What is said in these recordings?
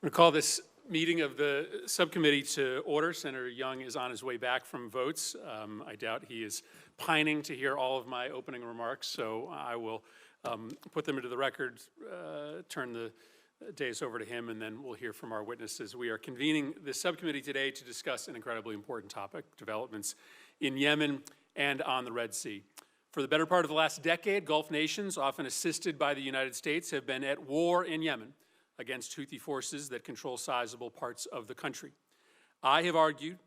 We call this meeting of the subcommittee to order. Senator Young is on his way back from votes. I doubt he is pining to hear all of my opening remarks, so I will put them into the record, turn the dais over to him, and then we'll hear from our witnesses. We are convening this subcommittee today to discuss an incredibly important topic, developments in Yemen and on the Red Sea. For the better part of the last decade, Gulf nations, often assisted by the United States, have been at war in Yemen against Houthi forces that control sizable parts of the country. I have argued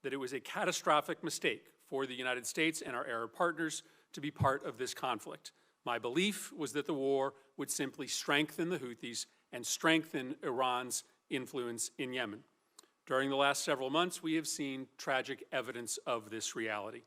that it was a catastrophic mistake for the United States and our Arab partners to be part of this conflict. My belief was that the war would simply strengthen the Houthis and strengthen Iran's influence in Yemen. During the last several months, we have seen tragic evidence of this reality.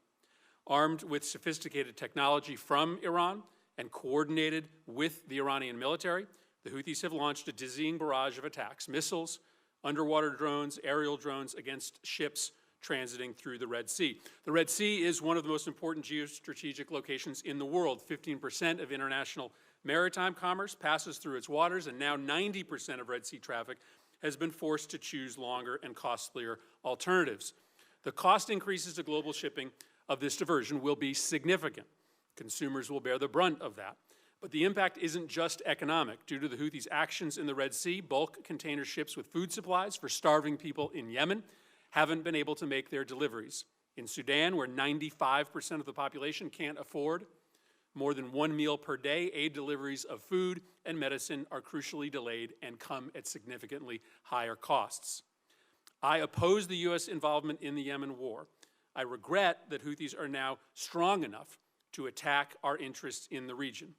Armed with sophisticated technology from Iran and coordinated with the Iranian military, the Houthis have launched a dizzying barrage of attacks, missiles, underwater drones, aerial drones against ships transiting through the Red Sea. The Red Sea is one of the most important geostrategic locations in the world. 15% of international maritime commerce passes through its waters, and now 90% of Red Sea traffic has been forced to choose longer and costlier alternatives. The cost increases to global shipping of this diversion will be significant. Consumers will bear the brunt of that. But the impact isn't just economic. Due to the Houthis' actions in the Red Sea, bulk container ships with food supplies for starving people in Yemen haven't been able to make their deliveries. In Sudan, where 95% of the population can't afford more than one meal per day, aid deliveries of food and medicine are crucially delayed and come at significantly higher costs. I oppose the U.S. involvement in the Yemen war. I regret that Houthis are now strong enough to attack our interests in the region.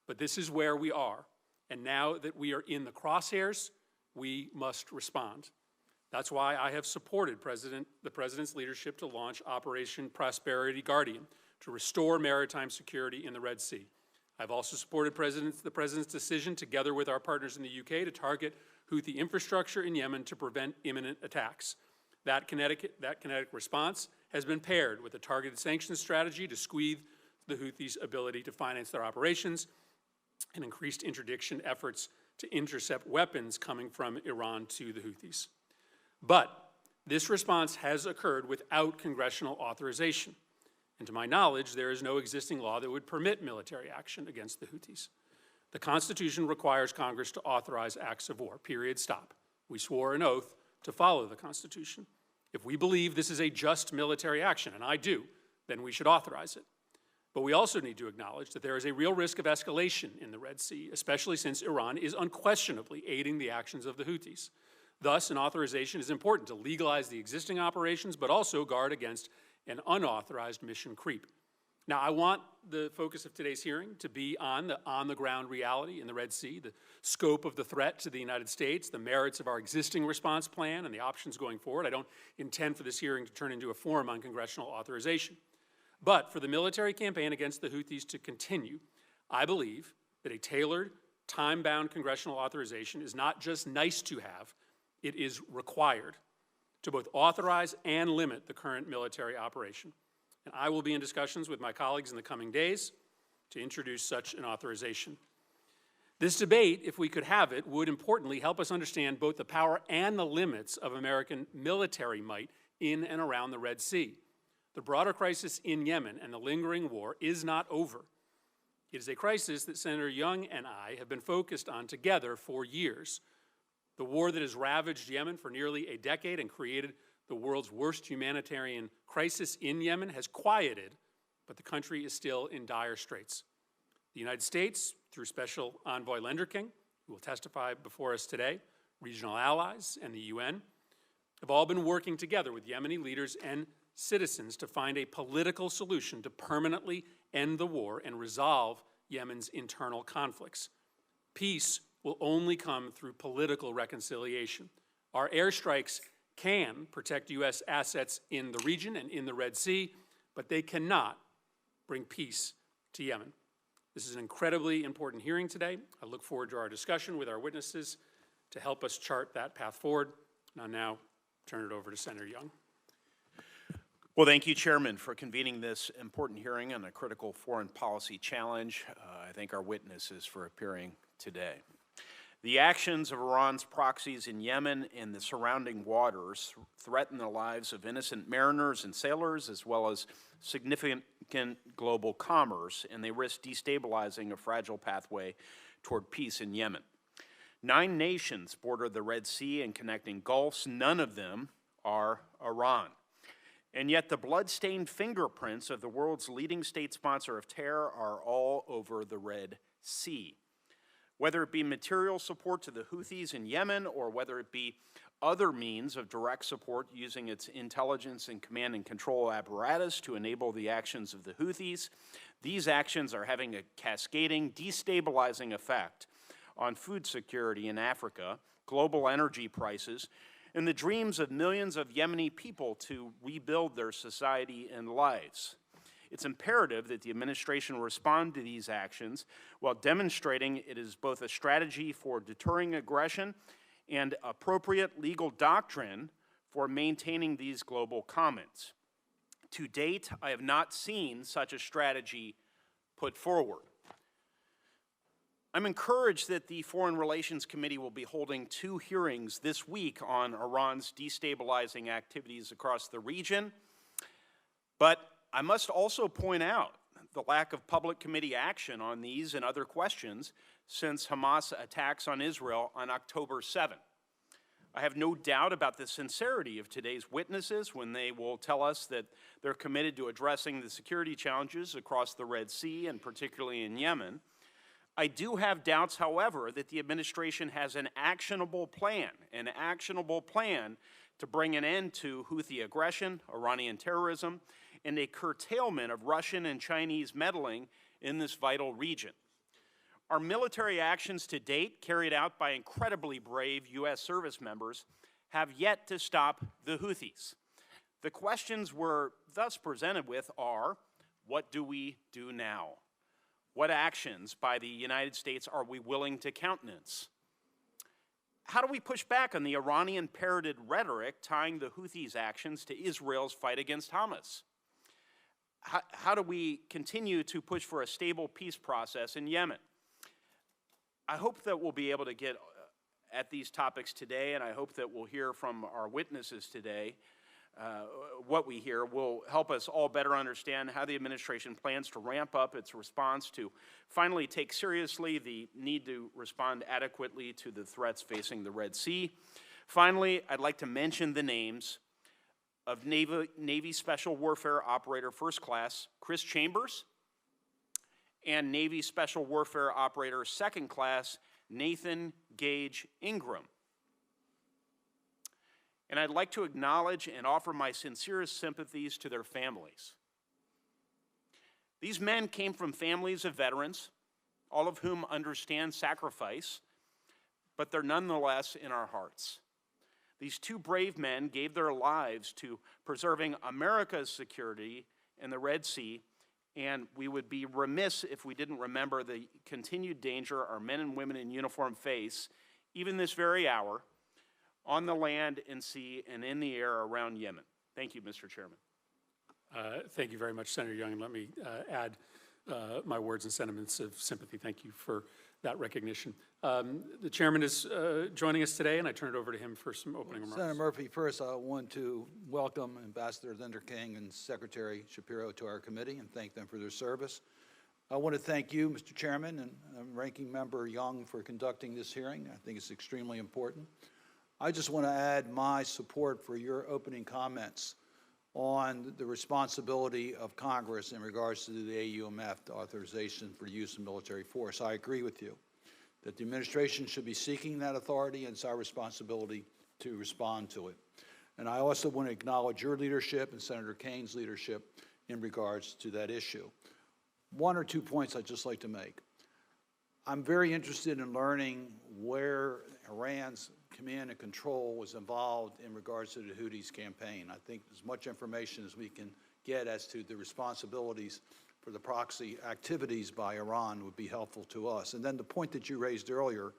But this is where we are. And now that we are in the crosshairs, we must respond. That's why I have supported the President's leadership to launch Operation Prosperity Guardian to restore maritime security in the Red Sea. I've also supported the President's decision, together with our partners in the UK, to target Houthi infrastructure in Yemen to prevent imminent attacks. That kinetic response has been paired with a targeted sanctions strategy to squeeze the Houthis' ability to finance their operations and increased interdiction efforts to intercept weapons coming from Iran to the Houthis. But this response has occurred without congressional authorization. And to my knowledge, there is no existing law that would permit military action against the Houthis. The Constitution requires Congress to authorize acts of war, period, stop. We swore an oath to follow the Constitution. If we believe this is a just military action, and I do, then we should authorize it. But we also need to acknowledge that there is a real risk of escalation in the Red Sea, especially since Iran is unquestionably aiding the actions of the Houthis. Thus, an authorization is important to legalize the existing operations, but also guard against an unauthorized mission creep. Now, I want the focus of today's hearing to be on the on-the-ground reality in the Red Sea, the scope of the threat to the United States, the merits of our existing response plan, and the options going forward. I don't intend for this hearing to turn into a forum on congressional authorization. But for the military campaign against the Houthis to continue, I believe that a tailored, time-bound congressional authorization is not just nice to have, it is required to both authorize and limit the current military operation. And I will be in discussions with my colleagues in the coming days to introduce such an authorization. This debate, if we could have it, would importantly help us understand both the power and the limits of American military might in and around the Red Sea. The broader crisis in Yemen and the lingering war is not over. It is a crisis that Senator Young and I have been focused on together for years. The war that has ravaged Yemen for nearly a decade and created the world's worst humanitarian crisis in Yemen has quieted, but the country is still in dire straits. The United States, through Special Envoy Lenderking, who will testify before us today, regional allies, and the UN, have all been working together with Yemeni leaders and citizens to find a political solution to permanently end the war and resolve Yemen's internal conflicts. Peace will only come through political reconciliation. Our airstrikes can protect U.S. assets in the region and in the Red Sea, but they cannot bring peace to Yemen. This is an incredibly important hearing today. I look forward to our discussion with our witnesses to help us chart that path forward. And I'll now turn it over to Senator Young. Well, thank you, Chairman, for convening this important hearing on a critical foreign policy challenge. I thank our witnesses for appearing today. The actions of Iran's proxies in Yemen and the surrounding waters threaten the lives of innocent mariners and sailors, as well as significant global commerce, and they risk destabilizing a fragile pathway toward peace in Yemen. 9 nations border the Red Sea and connecting gulfs. None of them are Iran. And yet the blood-stained fingerprints of the world's leading state sponsor of terror are all over the Red Sea. Whether it be material support to the Houthis in Yemen or whether it be other means of direct support using its intelligence and command and control apparatus to enable the actions of the Houthis, these actions are having a cascading, destabilizing effect on food security in Africa, global energy prices, and the dreams of millions of Yemeni people to rebuild their society and lives. It's imperative that the administration respond to these actions while demonstrating it is both a strategy for deterring aggression and appropriate legal doctrine for maintaining these global commons. To date, I have not seen such a strategy put forward. I'm encouraged that the Foreign Relations Committee will be holding 2 hearings this week on Iran's destabilizing activities across the region, but I must also point out the lack of public committee action on these and other questions since Hamas attacks on Israel on October 7. I have no doubt about the sincerity of today's witnesses when they will tell us that they're committed to addressing the security challenges across the Red Sea and particularly in Yemen. I do have doubts, however, that the administration has an actionable plan to bring an end to Houthi aggression, Iranian terrorism, and a curtailment of Russian and Chinese meddling in this vital region. Our military actions to date, carried out by incredibly brave U.S. service members, have yet to stop the Houthis. The questions we're thus presented with are, what do we do now? What actions by the United States are we willing to countenance? How do we push back on the Iranian-parroted rhetoric tying the Houthis' actions to Israel's fight against Hamas? How do we continue to push for a stable peace process in Yemen? I hope that we'll be able to get at these topics today, and I hope that we'll hear from our witnesses today. What we hear will help us all better understand how the administration plans to ramp up its response to finally take seriously the need to respond adequately to the threats facing the Red Sea. Finally, I'd like to mention the names of Navy Special Warfare Operator First Class Chris Chambers and Navy Special Warfare Operator Second Class Nathan Gage Ingram. And I'd like to acknowledge and offer my sincerest sympathies to their families. These men came from families of veterans, all of whom understand sacrifice, but they're nonetheless in our hearts. These 2 brave men gave their lives to preserving America's security in the Red Sea, and we would be remiss if we didn't remember the continued danger our men and women in uniform face, even this very hour, on the land and sea and in the air around Yemen. Thank you, Mr. Chairman. Thank you very much, Senator Young, and let me add my words and sentiments of sympathy. Thank you for that recognition. The chairman is joining us today, and I turn it over to him for some opening remarks. Senator Murphy, first I want to welcome Ambassador Lenderking and Secretary Shapiro to our committee and thank them for their service. I want to thank you, Mr. Chairman, and Ranking Member Young for conducting this hearing. I think it's extremely important. I just want to add my support for your opening comments on the responsibility of Congress in regards to the AUMF, the authorization for use of military force. I agree with you that the administration should be seeking that authority, and it's our responsibility to respond to it. And I also want to acknowledge your leadership and Senator Kane's leadership in regards to that issue. 1 or 2 points I'd just like to make. I'm very interested in learning where Iran's command and control was involved in regards to the Houthis campaign. I think as much information as we can get as to the responsibilities for the proxy activities by Iran would be helpful to us. And then the point that you raised earlier,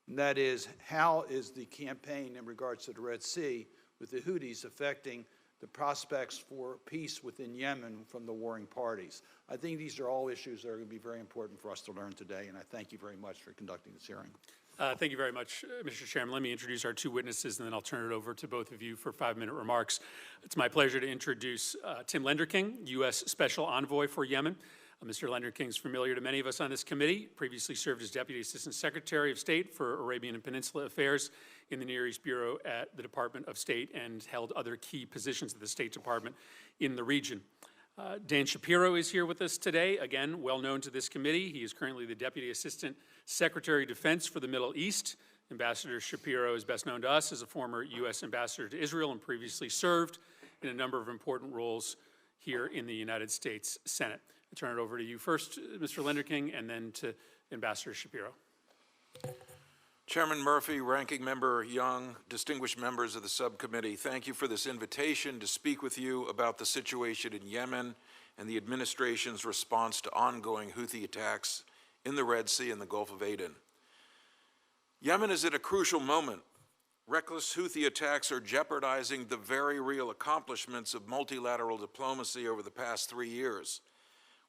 and that is, how is the campaign in regards to the Red Sea with the Houthis affecting the prospects for peace within Yemen from the warring parties? I think these are all issues that are going to be very important for us to learn today, and I thank you very much for conducting this hearing. Thank you very much, Mr. Chairman. Let me introduce our two witnesses, and then I'll turn it over to both of you for 5-minute remarks. It's my pleasure to introduce Tim Lenderking, U.S. Special Envoy for Yemen. Mr. Lenderking is familiar to many of us on this committee, previously served as Deputy Assistant Secretary of State for Arabian and Peninsula Affairs in the Near East Bureau at the Department of State, and held other key positions at the State Department in the region. Dan Shapiro is here with us today, again, well known to this committee. He is currently the Deputy Assistant Secretary of Defense for the Middle East. Ambassador Shapiro is best known to us as a former U.S. Ambassador to Israel and previously served in a number of important roles here in the United States Senate. I turn it over to you first, Mr. Lenderking, and then to Ambassador Shapiro. Chairman Murphy, Ranking Member Young, distinguished members of the subcommittee, thank you for this invitation to speak with you about the situation in Yemen and the administration's response to ongoing Houthi attacks in the Red Sea and the Gulf of Aden. Yemen is at a crucial moment. Reckless Houthi attacks are jeopardizing the very real accomplishments of multilateral diplomacy over the past 3 years.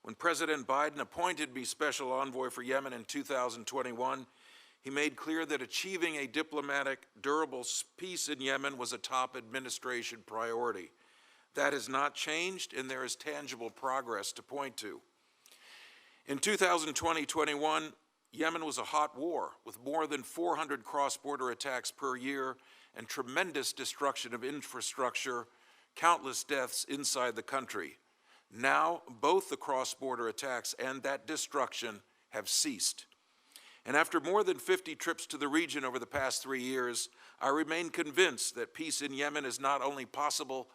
When President Biden appointed me Special Envoy for Yemen in 2021, he made clear that achieving a diplomatic, durable peace in Yemen was a top administration priority. That has not changed, and there is tangible progress to point to. In 2020-21, Yemen was a hot war with more than 400 cross-border attacks per year and tremendous destruction of infrastructure, countless deaths inside the country. Now, both the cross-border attacks and that destruction have ceased. And after more than 50 trips to the region over the past 3 years, I remain convinced that peace in Yemen is not only possible,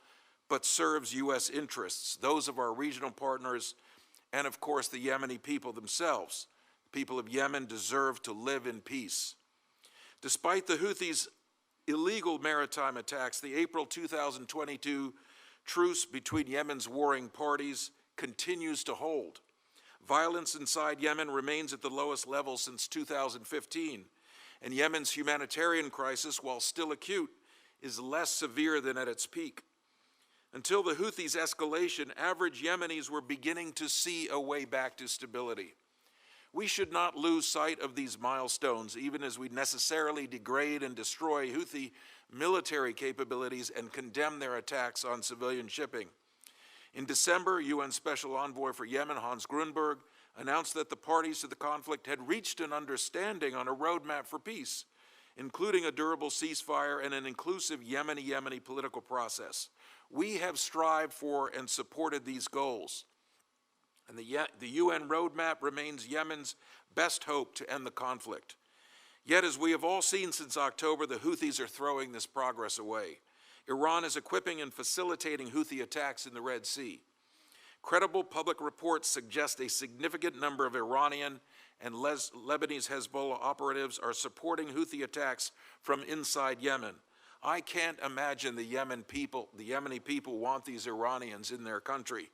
but serves U.S. interests, those of our regional partners, and of course the Yemeni people themselves. The people of Yemen deserve to live in peace. Despite the Houthis' illegal maritime attacks, the April 2022 truce between Yemen's warring parties continues to hold. Violence inside Yemen remains at the lowest level since 2015, and Yemen's humanitarian crisis, while still acute, is less severe than at its peak. Until the Houthis' escalation, average Yemenis were beginning to see a way back to stability. We should not lose sight of these milestones, even as we necessarily degrade and destroy Houthi military capabilities and condemn their attacks on civilian shipping. In December, UN Special Envoy for Yemen, Hans Grunberg, announced that the parties to the conflict had reached an understanding on a roadmap for peace, including a durable ceasefire and an inclusive Yemeni political process. We have strived for and supported these goals, and the UN roadmap remains Yemen's best hope to end the conflict. Yet, as we have all seen since October, the Houthis are throwing this progress away. Iran is equipping and facilitating Houthi attacks in the Red Sea. Credible public reports suggest a significant number of Iranian and Lebanese Hezbollah operatives are supporting Houthi attacks from inside Yemen. I can't imagine the Yemeni people want these Iranians in their country.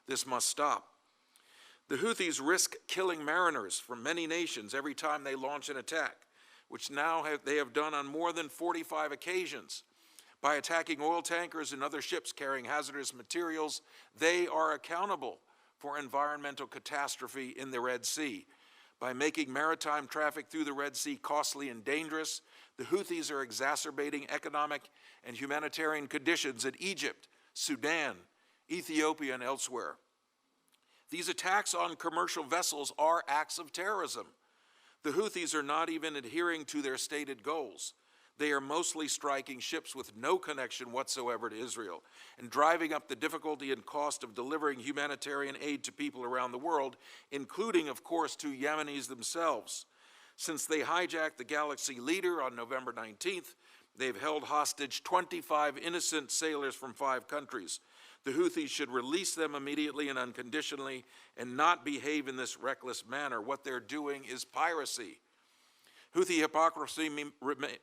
This must stop. The Houthis risk killing mariners from many nations every time they launch an attack, which they have done on more than 45 occasions. By attacking oil tankers and other ships carrying hazardous materials, they are accountable for environmental catastrophe in the Red Sea. By making maritime traffic through the Red Sea costly and dangerous, the Houthis are exacerbating economic and humanitarian conditions in Egypt, Sudan, Ethiopia, and elsewhere. These attacks on commercial vessels are acts of terrorism. The Houthis are not even adhering to their stated goals. They are mostly striking ships with no connection whatsoever to Israel and driving up the difficulty and cost of delivering humanitarian aid to people around the world, including, of course, to Yemenis themselves. Since they hijacked the Galaxy Leader on November 19th, they've held hostage 25 innocent sailors from 5 countries. The Houthis should release them immediately and unconditionally and not behave in this reckless manner. What they're doing is piracy. Houthi hypocrisy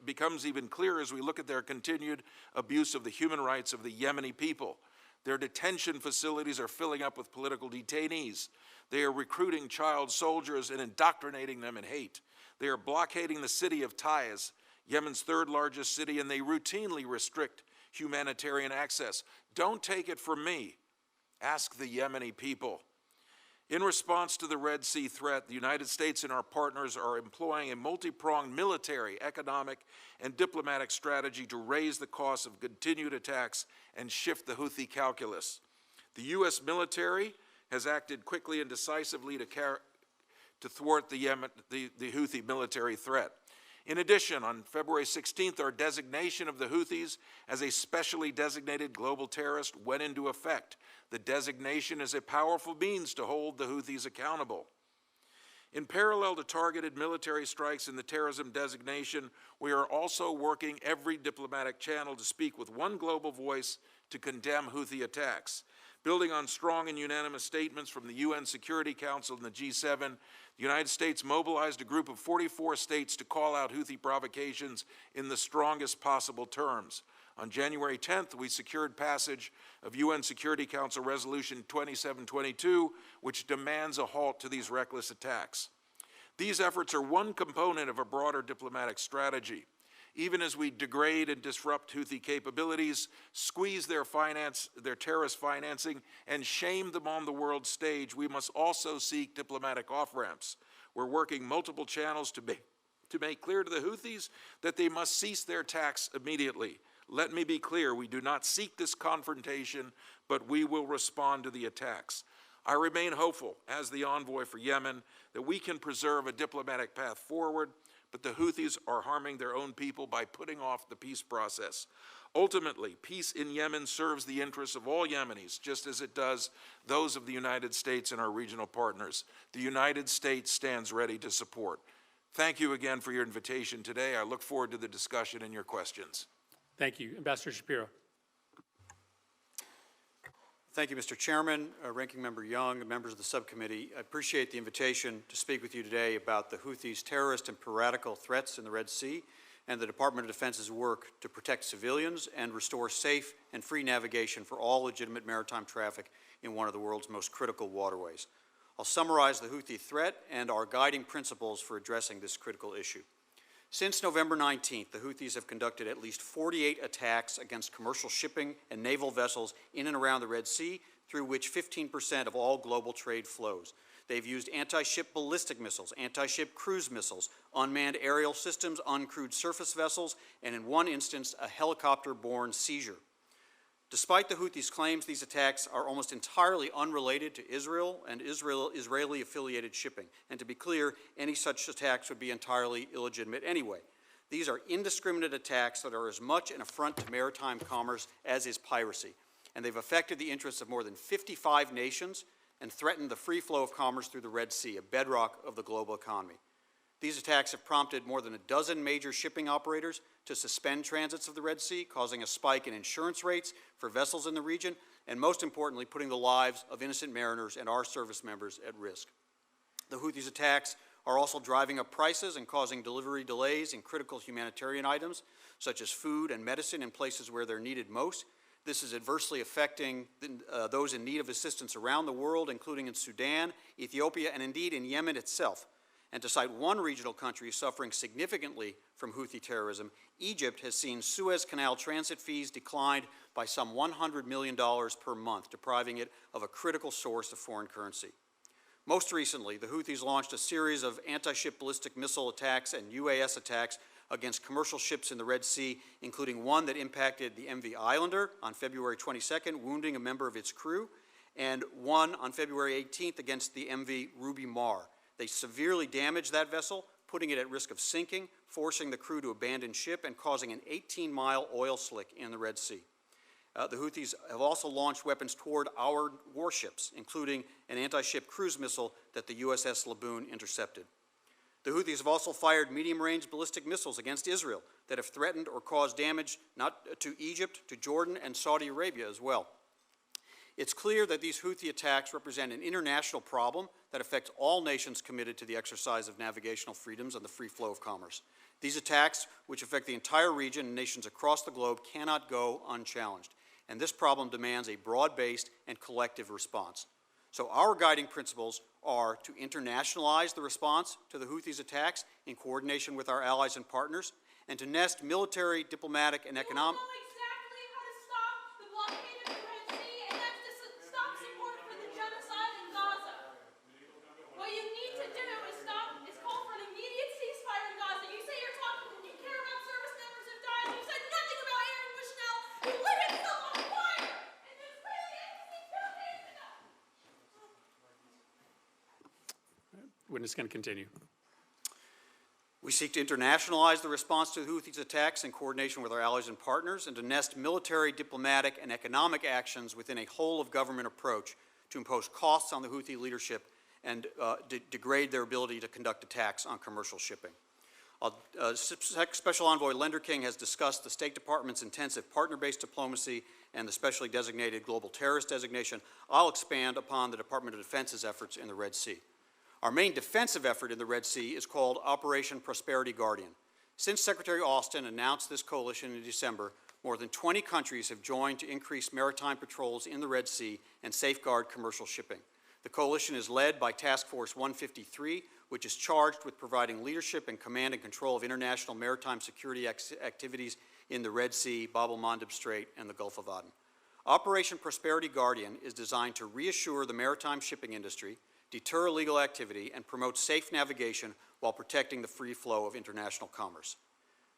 becomes even clearer as we look at their continued abuse of the human rights of the Yemeni people. Their detention facilities are filling up with political detainees. They are recruiting child soldiers and indoctrinating them in hate. They are blockading the city of Taiz, Yemen's 3rd largest city, and they routinely restrict humanitarian access. Don't take it from me. Ask the Yemeni people. In response to the Red Sea threat, the United States and our partners are employing a multi-pronged military, economic, and diplomatic strategy to raise the cost of continued attacks and shift the Houthi calculus. The U.S. military has acted quickly and decisively to thwart the Houthi military threat. In addition, on February 16th, our designation of the Houthis as a specially designated global terrorist went into effect. The designation is a powerful means to hold the Houthis accountable. In parallel to targeted military strikes in the terrorism designation, we are also working every diplomatic channel to speak with one global voice to condemn Houthi attacks. Building on strong and unanimous statements from the UN Security Council and the G7, the United States mobilized a group of 44 states to call out Houthi provocations in the strongest possible terms. On January 10th, we secured passage of UN Security Council Resolution 2722, which demands a halt to these reckless attacks. These efforts are one component of a broader diplomatic strategy. Even as we degrade and disrupt Houthi capabilities, squeeze their terrorist financing, and shame them on the world stage, we must also seek diplomatic off-ramps. We're working multiple channels to make clear to the Houthis that they must cease their attacks immediately. Let me be clear, we do not seek this confrontation, but we will respond to the attacks. I remain hopeful, as the envoy for Yemen, that we can preserve a diplomatic path forward, but the Houthis are harming their own people by putting off the peace process. Ultimately, peace in Yemen serves the interests of all Yemenis, just as it does those of the United States and our regional partners. The United States stands ready to support. Thank you again for your invitation today. I look forward to the discussion and your questions. Thank you. Ambassador Shapiro. Thank you, Mr. Chairman, Ranking Member Young, and members of the subcommittee. I appreciate the invitation to speak with you today about the Houthis' terrorist and piratical threats in the Red Sea and the Department of Defense's work to protect civilians and restore safe and free navigation for all legitimate maritime traffic in one of the world's most critical waterways. I'll summarize the Houthi threat and our guiding principles for addressing this critical issue. Since November 19th, the Houthis have conducted at least 48 attacks against commercial shipping and naval vessels in and around the Red Sea, through which 15% of all global trade flows. They've used anti-ship ballistic missiles, anti-ship cruise missiles, unmanned aerial systems, uncrewed surface vessels, and in one instance, a helicopter-borne seizure. Despite the Houthis' claims, these attacks are almost entirely unrelated to Israel and Israeli-affiliated shipping. And to be clear, any such attacks would be entirely illegitimate anyway. These are indiscriminate attacks that are as much an affront to maritime commerce as is piracy. And they've affected the interests of more than 55 nations and threatened the free flow of commerce through the Red Sea, a bedrock of the global economy. These attacks have prompted more than a dozen major shipping operators to suspend transits of the Red Sea, causing a spike in insurance rates for vessels in the region, and most importantly, putting the lives of innocent mariners and our service members at risk. The Houthis' attacks are also driving up prices and causing delivery delays in critical humanitarian items, such as food and medicine in places where they're needed most. This is adversely affecting those in need of assistance around the world, including in Sudan, Ethiopia, and indeed in Yemen itself. And to cite one regional country suffering significantly from Houthi terrorism, Egypt has seen Suez Canal transit fees declined by some $100 million per month, depriving it of a critical source of foreign currency. Most recently, the Houthis launched a series of anti-ship ballistic missile attacks and UAS attacks against commercial ships in the Red Sea, including one that impacted the MV Islander on February 22nd, wounding a member of its crew, and one on February 18th against the MV Ruby Mar. They severely damaged that vessel, putting it at risk of sinking, forcing the crew to abandon ship, and causing an 18-mile oil slick in the Red Sea. The Houthis have also launched weapons toward our warships, including an anti-ship cruise missile that the USS Laboon intercepted. The Houthis have also fired medium-range ballistic missiles against Israel that have threatened or caused damage not to Egypt, to Jordan, and Saudi Arabia as well. It's clear that these Houthi attacks represent an international problem that affects all nations committed to the exercise of navigational freedoms and the free flow of commerce. These attacks, which affect the entire region and nations across the globe, cannot go unchallenged. And this problem demands a broad-based and collective response. So our guiding principles are to internationalize the response to the Houthis' attacks in coordination with our allies and partners, and to nest military, diplomatic, and economic... witness can continue. We seek to internationalize the response to the Houthis' attacks in coordination with our allies and partners, and to nest military, diplomatic, and economic actions within a whole-of-government approach to impose costs on the Houthi leadership and degrade their ability to conduct attacks on commercial shipping. Special Envoy Lenderking has discussed the State Department's intensive partner-based diplomacy and the specially designated global terrorist designation. I'll expand upon the Department of Defense's efforts in the Red Sea. Our main defensive effort in the Red Sea is called Operation Prosperity Guardian. Since Secretary Austin announced this coalition in December, more than 20 countries have joined to increase maritime patrols in the Red Sea and safeguard commercial shipping. The coalition is led by Task Force 153, which is charged with providing leadership and command and control of international maritime security activities in the Red Sea, Bab el-Mandeb Strait, and the Gulf of Aden. Operation Prosperity Guardian is designed to reassure the maritime shipping industry, deter illegal activity, and promote safe navigation while protecting the free flow of international commerce.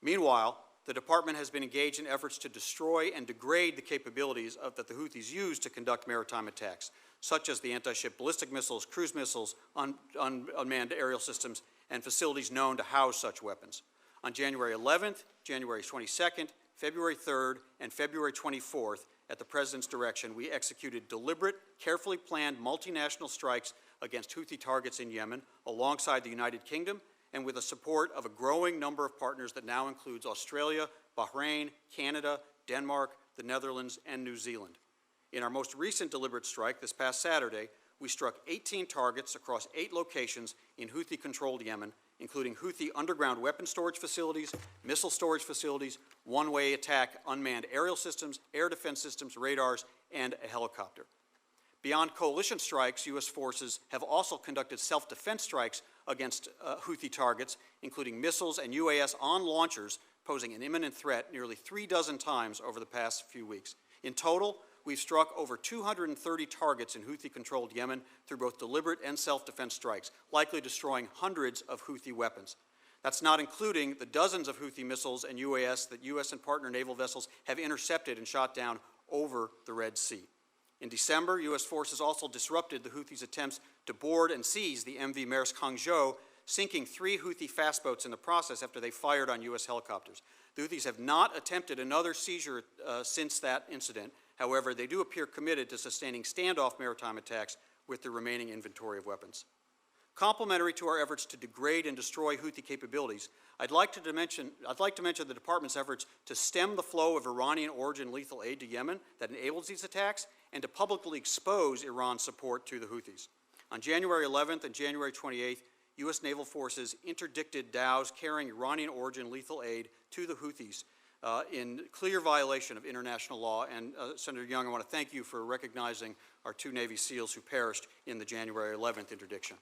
Meanwhile, the Department has been engaged in efforts to destroy and degrade the capabilities that the Houthis use to conduct maritime attacks, such as the anti-ship ballistic missiles, cruise missiles, unmanned aerial systems, and facilities known to house such weapons. On January 11th, January 22nd, February 3rd, and February 24th, at the President's direction, we executed deliberate, carefully planned multinational strikes against Houthi targets in Yemen, alongside the United Kingdom, and with the support of a growing number of partners that now includes Australia, Bahrain, Canada, Denmark, the Netherlands, and New Zealand. In our most recent deliberate strike this past Saturday, we struck 18 targets across 8 locations in Houthi-controlled Yemen, including Houthi underground weapon storage facilities, missile storage facilities, one-way attack unmanned aerial systems, air defense systems, radars, and a helicopter. Beyond coalition strikes, U.S. forces have also conducted self-defense strikes against Houthi targets, including missiles and UAS on launchers, posing an imminent threat nearly 36 times over the past few weeks. In total, we've struck over 230 targets in Houthi-controlled Yemen through both deliberate and self-defense strikes, likely destroying hundreds of Houthi weapons. That's not including the dozens of Houthi missiles and UAS that U.S. and partner naval vessels have intercepted and shot down over the Red Sea. In December, U.S. forces also disrupted the Houthis' attempts to board and seize the MV Maersk Hangzhou, sinking 3 Houthi fast boats in the process after they fired on U.S. helicopters. The Houthis have not attempted another seizure since that incident. However, they do appear committed to sustaining standoff maritime attacks with the remaining inventory of weapons. Complementary to our efforts to degrade and destroy Houthi capabilities, I'd like to mention the Department's efforts to stem the flow of Iranian-origin lethal aid to Yemen that enables these attacks, and to publicly expose Iran's support to the Houthis. On January 11th and January 28th, U.S. naval forces interdicted dhows carrying Iranian-origin lethal aid to the Houthis in clear violation of international law. And Senator Young, I want to thank you for recognizing our 2 Navy SEALs who perished in the January 11th interdiction.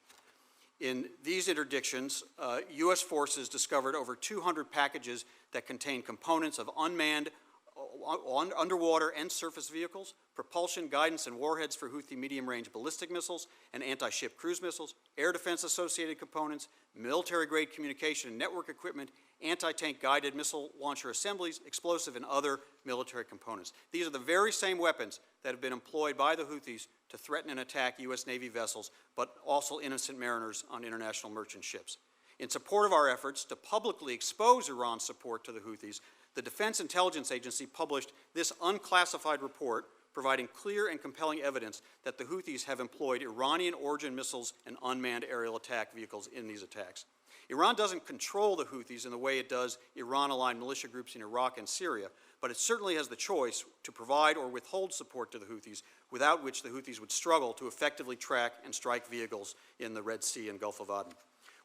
In these interdictions, U.S. forces discovered over 200 packages that contain components of unmanned underwater and surface vehicles, propulsion, guidance, and warheads for Houthi medium-range ballistic missiles and anti-ship cruise missiles, air defense-associated components, military-grade communication and network equipment, anti-tank guided missile launcher assemblies, explosive, and other military components. These are the very same weapons that have been employed by the Houthis to threaten and attack U.S. Navy vessels, but also innocent mariners on international merchant ships. In support of our efforts to publicly expose Iran's support to the Houthis, the Defense Intelligence Agency published this unclassified report providing clear and compelling evidence that the Houthis have employed Iranian-origin missiles and unmanned aerial attack vehicles in these attacks. Iran doesn't control the Houthis in the way it does Iran-aligned militia groups in Iraq and Syria, but it certainly has the choice to provide or withhold support to the Houthis, without which the Houthis would struggle to effectively track and strike vehicles in the Red Sea and Gulf of Aden.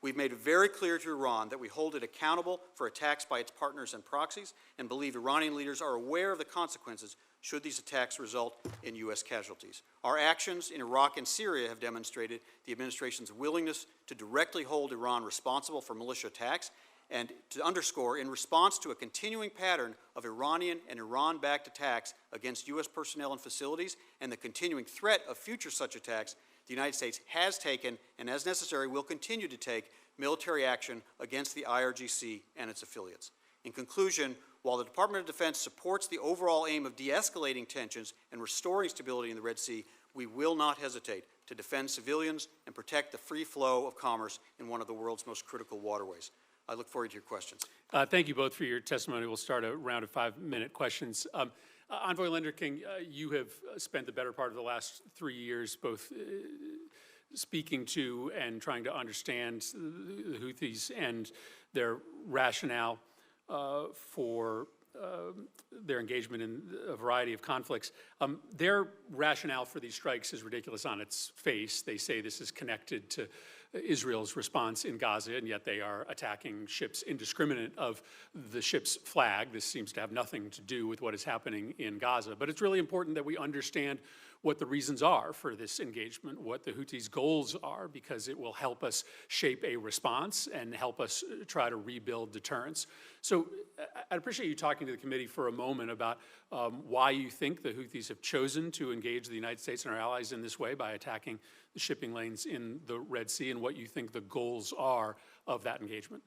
We've made it very clear to Iran that we hold it accountable for attacks by its partners and proxies, and believe Iranian leaders are aware of the consequences should these attacks result in U.S. casualties. Our actions in Iraq and Syria have demonstrated the administration's willingness to directly hold Iran responsible for militia attacks, and to underscore, in response to a continuing pattern of Iranian and Iran-backed attacks against U.S. personnel and facilities, and the continuing threat of future such attacks, the United States has taken, and as necessary will continue to take, military action against the IRGC and its affiliates. In conclusion, while the Department of Defense supports the overall aim of de-escalating tensions and restoring stability in the Red Sea, We will not hesitate to defend civilians and protect the free flow of commerce in one of the world's most critical waterways. I look forward to your questions. Thank you both for your testimony. We'll start a round of 5-minute questions. Envoy Lenderking, you have spent the better part of the last 3 years both speaking to and trying to understand the Houthis and their rationale for their engagement in a variety of conflicts. Their rationale for these strikes is ridiculous on its face. They say this is connected to Israel's response in Gaza, and yet they are attacking ships indiscriminate of the ship's flag. This seems to have nothing to do with what is happening in Gaza. But it's really important that we understand what the reasons are for this engagement, what the Houthis' goals are, because it will help us shape a response and help us try to rebuild deterrence. So I'd appreciate you talking to the committee for a moment about why you think the Houthis have chosen to engage the United States and our allies in this way by attacking the shipping lanes in the Red Sea, and what you think the goals are of that engagement.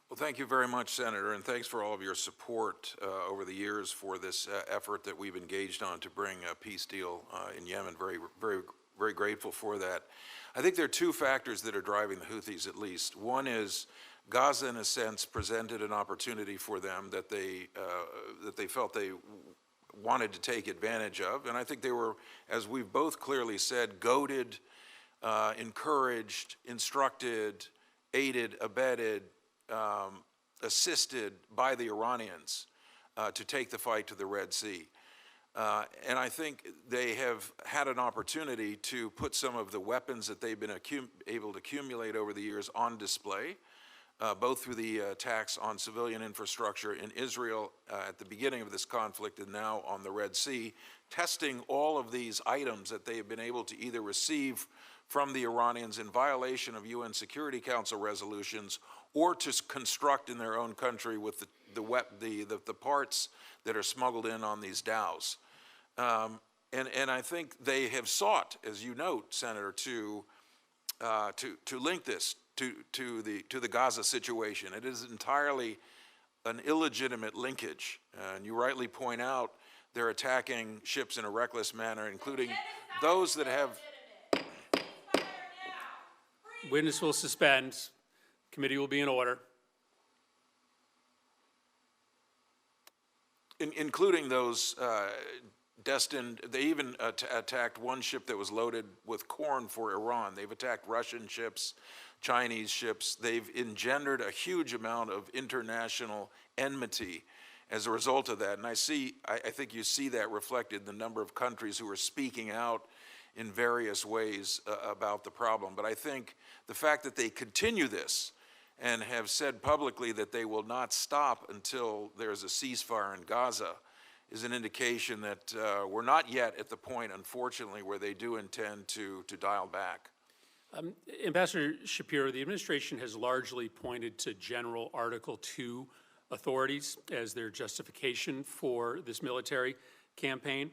Well, thank you very much, Senator, and thanks for all of your support over the years for this effort that we've engaged on to bring a peace deal in Yemen. Very grateful for that. I think there are two factors that are driving the Houthis, at least. One is Gaza, in a sense, presented an opportunity for them that they felt they wanted to take advantage of, and I think they were, as we've both clearly said, goaded, encouraged, instructed, aided, abetted, assisted by the Iranians to take the fight to the Red Sea. And I think they have had an opportunity to put some of the weapons that they've been able to accumulate over the years on display, both through the attacks on civilian infrastructure in Israel at the beginning of this conflict and now on the Red Sea, testing all of these items that they have been able to either receive from the Iranians in violation of UN Security Council resolutions or to construct in their own country with the parts that are smuggled in on these dhows. And I think they have sought, as you note, Senator, to link this to the Gaza situation. It is entirely an illegitimate linkage. And you rightly point out they're attacking ships in a reckless manner, including those that have... Witness will suspend. Committee will be in order. Including those destined, they even attacked one ship that was loaded with corn for Iran. They've attacked Russian ships, Chinese ships. They've engendered a huge amount of international enmity as a result of that. And I think you see that reflected in the number of countries who are speaking out in various ways about the problem. But I think the fact that they continue this and have said publicly that they will not stop until there's a ceasefire in Gaza is an indication that we're not yet at the point, unfortunately, where they do intend to dial back. Ambassador Shapiro, the administration has largely pointed to General Article 2 authorities as their justification for this military campaign.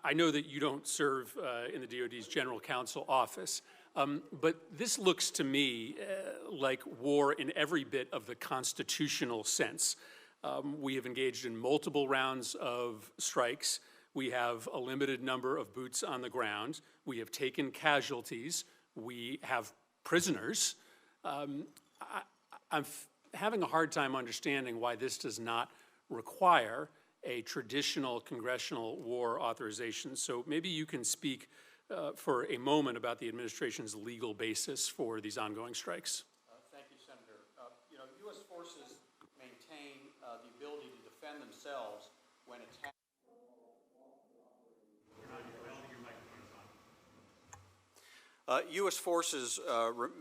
I know that you don't serve in the DoD's General Counsel office, but this looks to me like war in every bit of the constitutional sense. We have engaged in multiple rounds of strikes. We have a limited number of boots on the ground. We have taken casualties. We have prisoners. I'm having a hard time understanding why this does not require a traditional congressional war authorization. So maybe you can speak for a moment about the administration's legal basis for these ongoing strikes. Thank you, Senator. U.S. forces maintain the ability to defend themselves when attacked. U.S. forces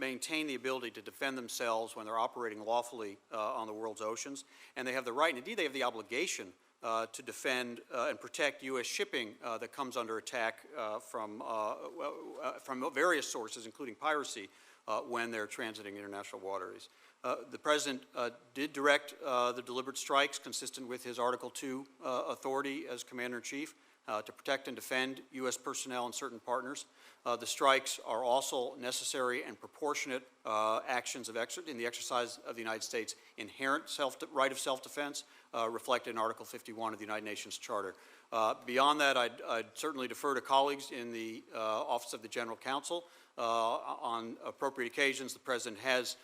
maintain the ability to defend themselves when they're operating lawfully on the world's oceans, and they have the right, and indeed they have the obligation to defend and protect U.S. shipping that comes under attack from various sources, including piracy, when they're transiting international waters. The President did direct the deliberate strikes consistent with his Article II authority as Commander-in-Chief to protect and defend U.S. personnel and certain partners. The strikes are also necessary and proportionate actions in the exercise of the United States' inherent right of self-defense reflected in Article 51 of the United Nations Charter. Beyond that, I'd certainly defer to colleagues in the Office of the General Counsel. On appropriate occasions, the President has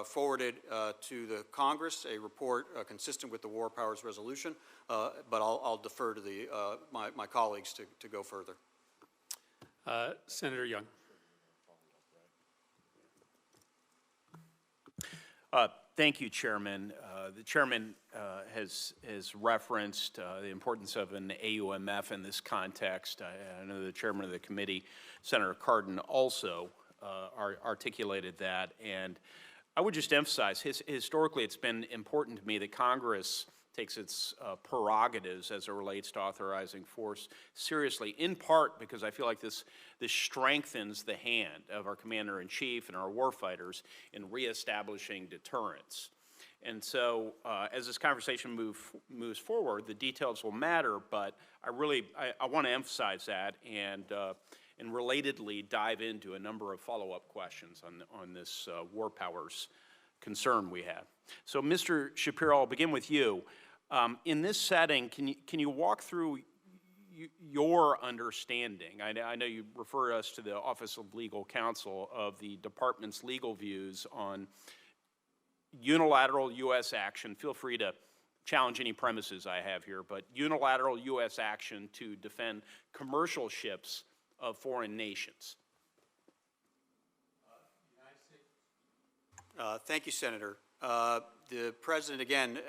forwarded to the Congress a report consistent with the War Powers Resolution, but I'll defer to my colleagues to go further. Senator Young. Thank you, Chairman. The Chairman has referenced the importance of an AUMF in this context. I know the Chairman of the committee, Senator Cardin, also articulated that. And I would just emphasize, historically it's been important to me that Congress takes its prerogatives as it relates to authorizing force seriously, in part because I feel like this strengthens the hand of our Commander-in-Chief and our warfighters in reestablishing deterrence. And so as this conversation moves forward, the details will matter, but I want to emphasize that and relatedly dive into a number of follow-up questions on this war powers concern we have. So Mr. Shapiro, I'll begin with you. In this setting, can you walk through your understanding? I know you refer us to the Office of Legal Counsel of the Department's legal views on unilateral U.S. action. Feel free to challenge any premises I have here, but unilateral U.S. action to defend commercial ships of foreign nations. Thank you, Senator. The President, again,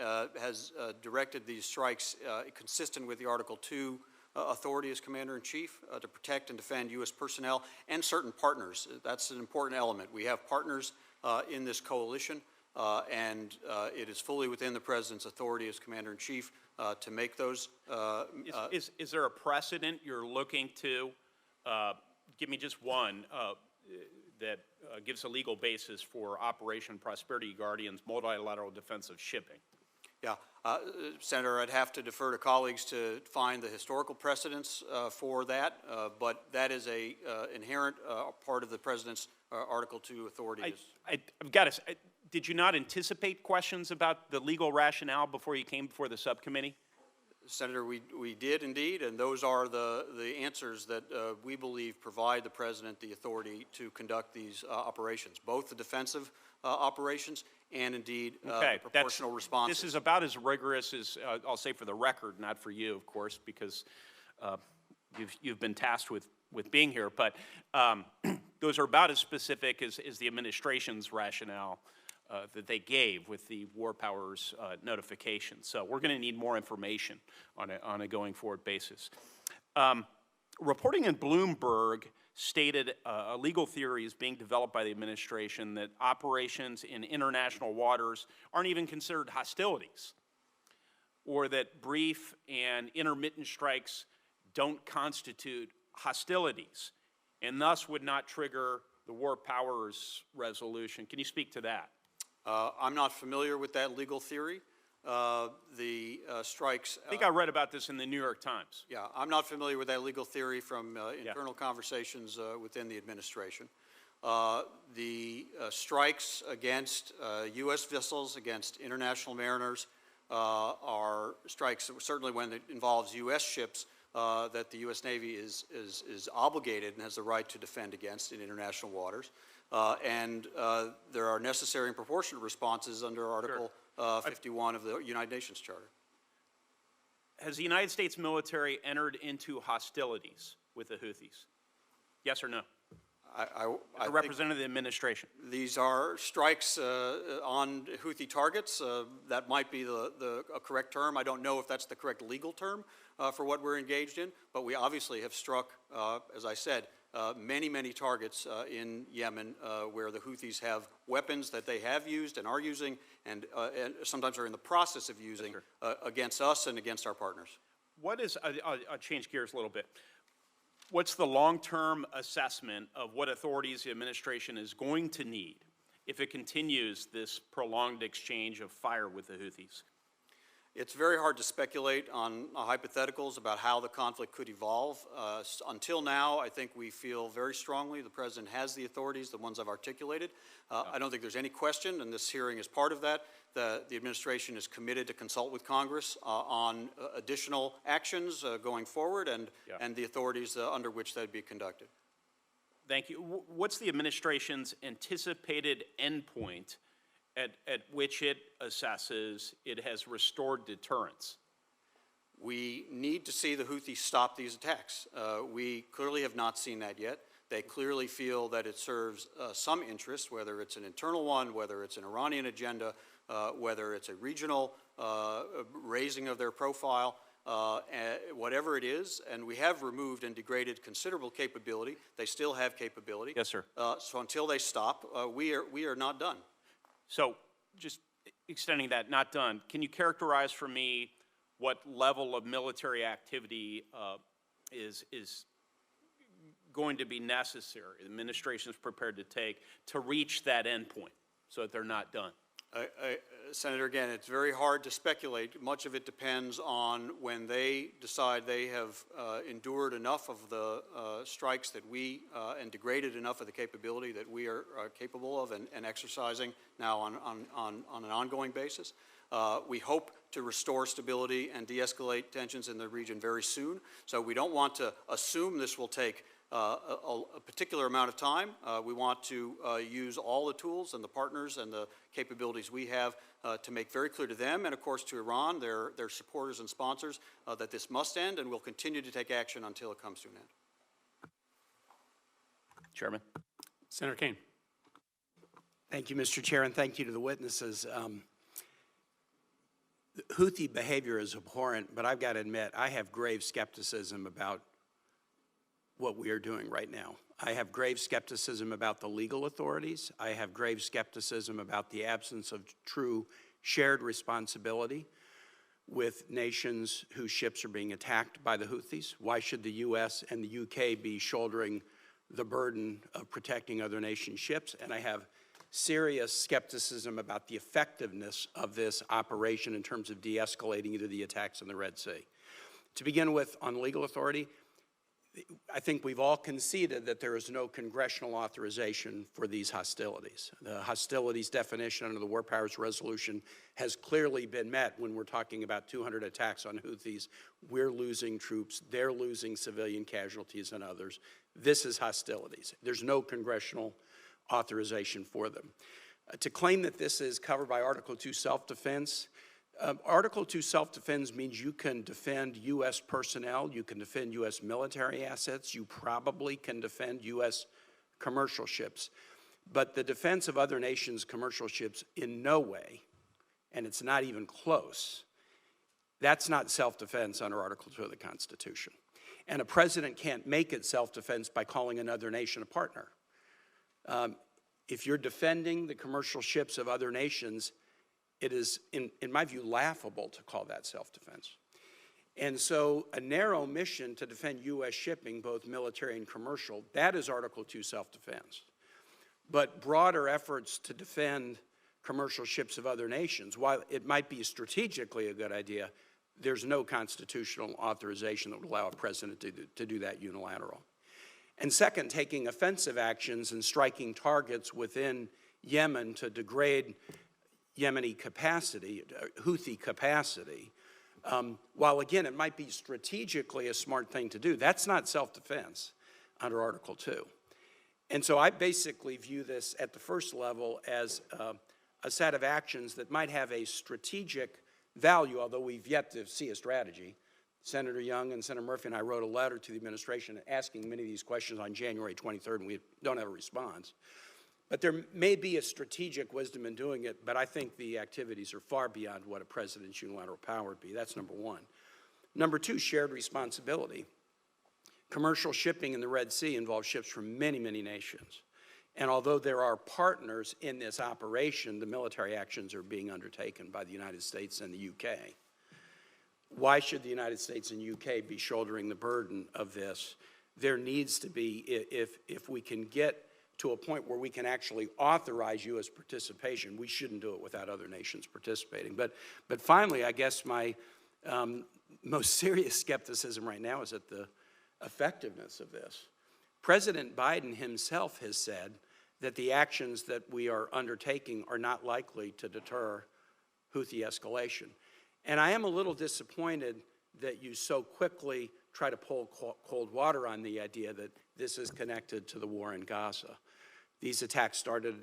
has directed these strikes consistent with the Article II authority as Commander-in-Chief to protect and defend U.S. personnel and certain partners. That's an important element. We have partners in this coalition, and it is fully within the President's authority as Commander-in-Chief to make those. Is there a precedent you're looking to? Give me just one that gives a legal basis for Operation Prosperity Guardian's multilateral defense of shipping. Yeah, Senator, I'd have to defer to colleagues to find the historical precedents for that, but that is a inherent part of the President's Article II authority. I've got to say, did you not anticipate questions about the legal rationale before you came before the subcommittee? Senator, we did indeed, and those are the answers that we believe provide the President the authority to conduct these operations, both the defensive operations and indeed the proportional responses. This is about as rigorous as, I'll say for the record, not for you, of course, because you've been tasked with being here, but those are about as specific as the administration's rationale that they gave with the war powers notification. So we're going to need more information on a going forward basis. Reporting in Bloomberg stated a legal theory is being developed by the administration that operations in international waters aren't even considered hostilities, or that brief and intermittent strikes don't constitute hostilities, and thus would not trigger the war powers resolution. Can you speak to that? I'm not familiar with that legal theory. The strikes. I think I read about this in the New York Times. Yeah, I'm not familiar with that legal theory from internal conversations within the administration. The strikes against U.S. vessels, against international mariners, are strikes certainly when it involves U.S. ships that the U.S. Navy is obligated and has the right to defend against in international waters. And there are necessary and proportionate responses under Article 51 of the United Nations Charter. Has the United States military entered into hostilities with the Houthis? Yes or no? I representative of the administration. These are strikes on Houthi targets. That might be a correct term. I don't know if that's the correct legal term for what we're engaged in, but we obviously have struck, as I said, many targets in Yemen where the Houthis have weapons that they have used and are using and sometimes are in the process of using against us and against our partners. What is, I'll change gears a little bit. What's the long-term assessment of what authorities the administration is going to need if it continues this prolonged exchange of fire with the Houthis? It's very hard to speculate on hypotheticals about how the conflict could evolve. Until now, I think we feel very strongly the President has the authorities, the ones I've articulated. I don't think there's any question, and this hearing is part of that. The administration is committed to consult with Congress on additional actions going forward and the authorities under which they'd be conducted. Thank you. What's the administration's anticipated endpoint at which it assesses it has restored deterrence? We need to see the Houthis stop these attacks. We clearly have not seen that yet. They clearly feel that it serves some interest, whether it's an internal one, whether it's an Iranian agenda, whether it's a regional raising of their profile, whatever it is. And we have removed and degraded considerable capability. They still have capability. Yes, sir. So until they stop, we are not done. So just extending that, not done, can you characterize for me what level of military activity is going to be necessary, the administration is prepared to take to reach that endpoint so that they're not done? Senator, again, it's very hard to speculate. Much of it depends on when they decide they have endured enough of the strikes that we, and degraded enough of the capability that we are capable of and exercising now on an ongoing basis. We hope to restore stability and de-escalate tensions in the region very soon. So we don't want to assume this will take a particular amount of time. We want to use all the tools and the partners and the capabilities we have to make very clear to them and, of course, to Iran, their supporters and sponsors, that this must end, and we'll continue to take action until it comes to an end. Chairman. Senator Kaine. Thank you, Mr. Chair, and thank you to the witnesses. Houthi behavior is abhorrent, but I've got to admit, I have grave skepticism about what we are doing right now. I have grave skepticism about the legal authorities. I have grave skepticism about the absence of true shared responsibility with nations whose ships are being attacked by the Houthis. Why should the U.S. and the UK be shouldering the burden of protecting other nations' ships? And I have serious skepticism about the effectiveness of this operation in terms of de-escalating either the attacks in the Red Sea. To begin with, on legal authority, I think we've all conceded that there is no congressional authorization for these hostilities. The hostilities definition under the War Powers Resolution has clearly been met when we're talking about 200 attacks on Houthis. We're losing troops, they're losing civilian casualties and others. This is hostilities. There's no congressional authorization for them. To claim that this is covered by Article 2 self-defense, Article 2 self-defense means you can defend U.S. personnel, you can defend U.S. military assets, you probably can defend U.S. commercial ships. But the defense of other nations' commercial ships in no way, and it's not even close, that's not self-defense under Article 2 of the Constitution. And a president can't make it self-defense by calling another nation a partner. If you're defending the commercial ships of other nations, it is, in my view, laughable to call that self-defense. And so a narrow mission to defend U.S. shipping, both military and commercial, that is Article 2 self-defense. But broader efforts to defend commercial ships of other nations, while it might be strategically a good idea, there's no constitutional authorization that would allow a president to do that unilateral. And second, taking offensive actions and striking targets within Yemen to degrade Yemeni capacity, Houthi capacity, while again it might be strategically a smart thing to do, that's not self-defense under Article 2. And so I basically view this at the first level as a set of actions that might have a strategic value, although we've yet to see a strategy. Senator Young and Senator Murphy and I wrote a letter to the administration asking many of these questions on January 23rd, and we don't have a response. But there may be a strategic wisdom in doing it, but I think the activities are far beyond what a president's unilateral power would be. That's number one. Number two, shared responsibility. Commercial shipping in the Red Sea involves ships from many, many nations. And although there are partners in this operation, the military actions are being undertaken by the United States and the UK. Why should the United States and UK be shouldering the burden of this? There needs to be, if we can get to a point where we can actually authorize U.S. participation. We shouldn't do it without other nations participating. But finally, I guess my most serious skepticism right now is at the effectiveness of this. President Biden himself has said that the actions that we are undertaking are not likely to deter Houthi escalation. And I am a little disappointed that you so quickly try to pull cold water on the idea that this is connected to the war in Gaza. These attacks started,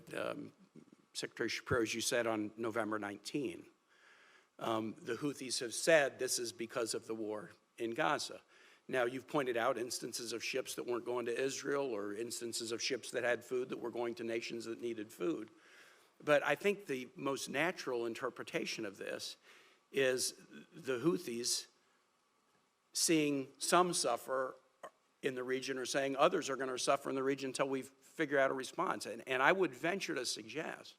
Secretary Shapiro, as you said, on November 19. The Houthis have said this is because of the war in Gaza. Now, you've pointed out instances of ships that weren't going to Israel or instances of ships that had food that were going to nations that needed food. But I think the most natural interpretation of this is the Houthis seeing some suffer in the region or saying others are going to suffer in the region until we figure out a response. And I would venture to suggest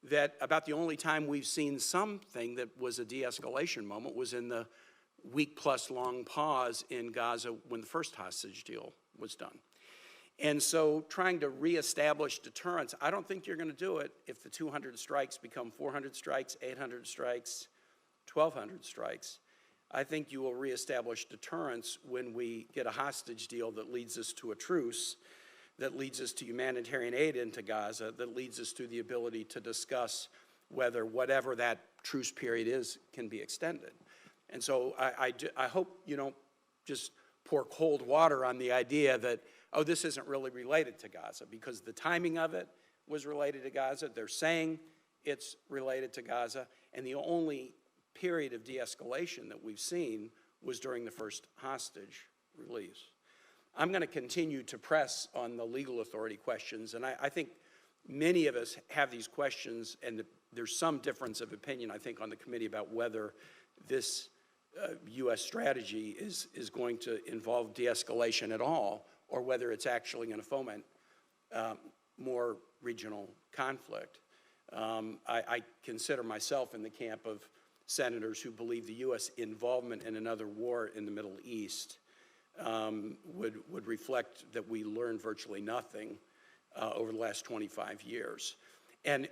that about the only time we've seen something that was a de-escalation moment was in the week-plus-long pause in Gaza when the first hostage deal was done. And so trying to reestablish deterrence, I don't think you're going to do it if the 200 strikes become 400 strikes, 800 strikes, 1,200 strikes. I think you will reestablish deterrence when we get a hostage deal that leads us to a truce, that leads us to humanitarian aid into Gaza, that leads us to the ability to discuss whether whatever that truce period is can be extended. And so I hope you don't just pour cold water on the idea that, oh, this isn't really related to Gaza, because the timing of it was related to Gaza. They're saying it's related to Gaza, and the only period of de-escalation that we've seen was during the first hostage release. I'm going to continue to press on the legal authority questions, and I think many of us have these questions, and there's some difference of opinion, I think, on the committee about whether this U.S. strategy is going to involve de-escalation at all, or whether it's actually going to foment more regional conflict. I consider myself in the camp of senators who believe the U.S. involvement in another war in the Middle East would reflect that we learned virtually nothing over the last 25 years. And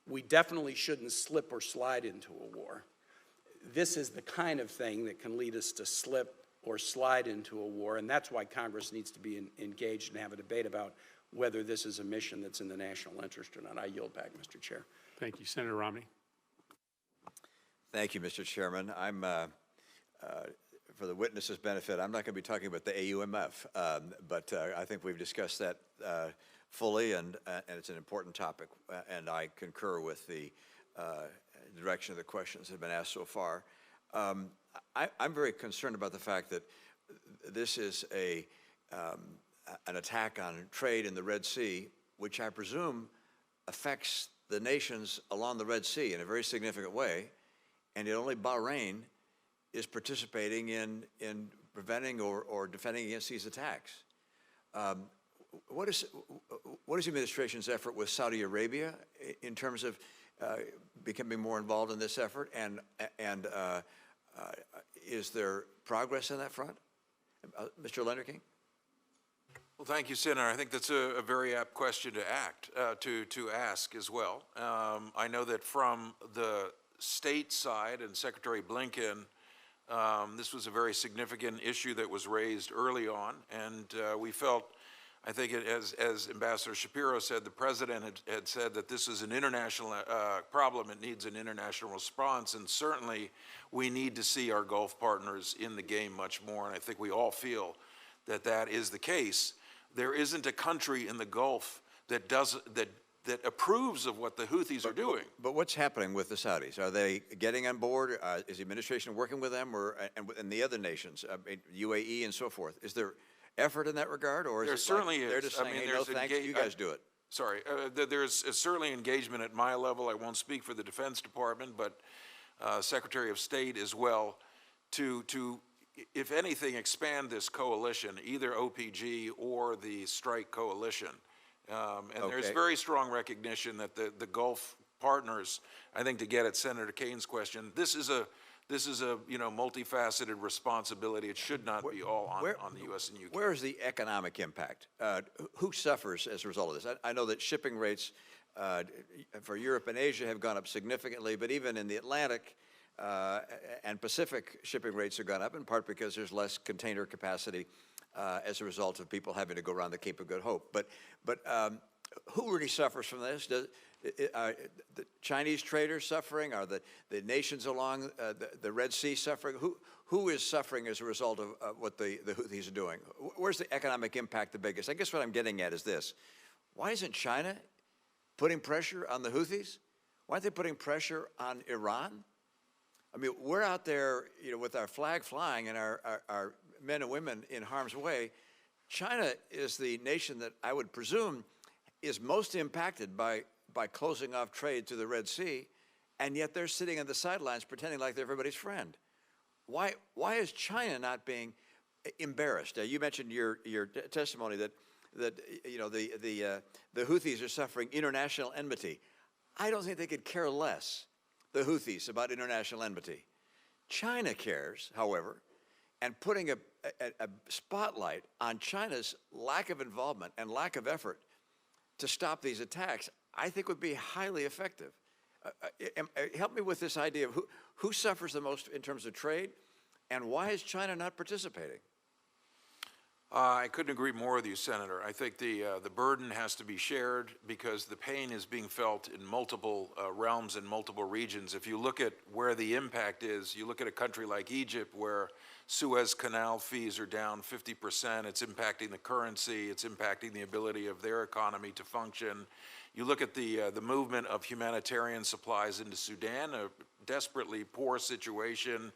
we definitely shouldn't slip or slide into a war. This is the kind of thing that can lead us to slip or slide into a war, and that's why Congress needs to be engaged and have a debate about whether this is a mission that's in the national interest or not. I yield back, Mr. Chair. Thank you. Senator Romney. Thank you, Mr. Chairman. I'm, for the witnesses' benefit, I'm not going to be talking about the AUMF, but I think we've discussed that fully, and it's an important topic, and I concur with the direction of the questions that have been asked so far. I'm very concerned about the fact that this is an attack on trade in the Red Sea, which I presume affects the nations along the Red Sea in a very significant way, and yet only Bahrain is participating in preventing or defending against these attacks. What is the administration's effort with Saudi Arabia in terms of becoming more involved in this effort, and is there progress on that front? Mr. Lenderking? Well, thank you, Senator. I think that's a very apt question to ask as well. I know that from the state side and Secretary Blinken, this was a very significant issue that was raised early on, and we felt, I think as Ambassador Shapiro said, the President had said that this is an international problem. It needs an international response, and certainly we need to see our Gulf partners in the game much more, and I think we all feel that that is the case. There isn't a country in the Gulf that that approves of what the Houthis are doing. But what's happening with the Saudis? Are they getting on board? Is the administration working with them, and the other nations, UAE and so forth? Is there effort in that regard, or is There it certainly like is. they're just saying, hey, no thanks, you guys do it? Sorry, there's certainly engagement at my level. I won't speak for the Defense Department, but Secretary of State as well, to if anything, expand this coalition, either OPG or the Strike Coalition. And there's very strong recognition that the Gulf partners, I think to get at Senator Kane's question, this is This is a, multifaceted responsibility. It should not be all on the U.S. and UK. Where is the economic impact? Who suffers as a result of this? I know that shipping rates for Europe and Asia have gone up significantly, but even in the Atlantic and Pacific, shipping rates have gone up, in part because there's less container capacity as a result of people having to go around the Cape of Good Hope. But who really suffers from this? Are the Chinese traders suffering? Are the nations along the Red Sea suffering? Who is suffering as a result of what the Houthis are doing? Where's the economic impact the biggest? I guess what I'm getting at is this. Why isn't China putting pressure on the Houthis? Why aren't they putting pressure on Iran? I mean, we're out there, with our flag flying and our men and women in harm's way. China is the nation that I would presume is most impacted by closing off trade to the Red Sea, and yet they're sitting on the sidelines pretending like they're everybody's friend. Why is China not being embarrassed? You mentioned your testimony that the Houthis are suffering international enmity. I don't think they could care less, the Houthis, about international enmity. China cares, however, and putting a spotlight on China's lack of involvement and lack of effort to stop these attacks, I think would be highly effective. Help me with this idea of who suffers the most in terms of trade, and why is China not participating? I couldn't agree more with you, Senator. I think the burden has to be shared because the pain is being felt in multiple realms and multiple regions. If you look at where the impact is, you look at a country like Egypt where Suez Canal fees are down 50%. It's impacting the currency. It's impacting the ability of their economy to function. You look at the movement of humanitarian supplies into Sudan, a desperately poor situation,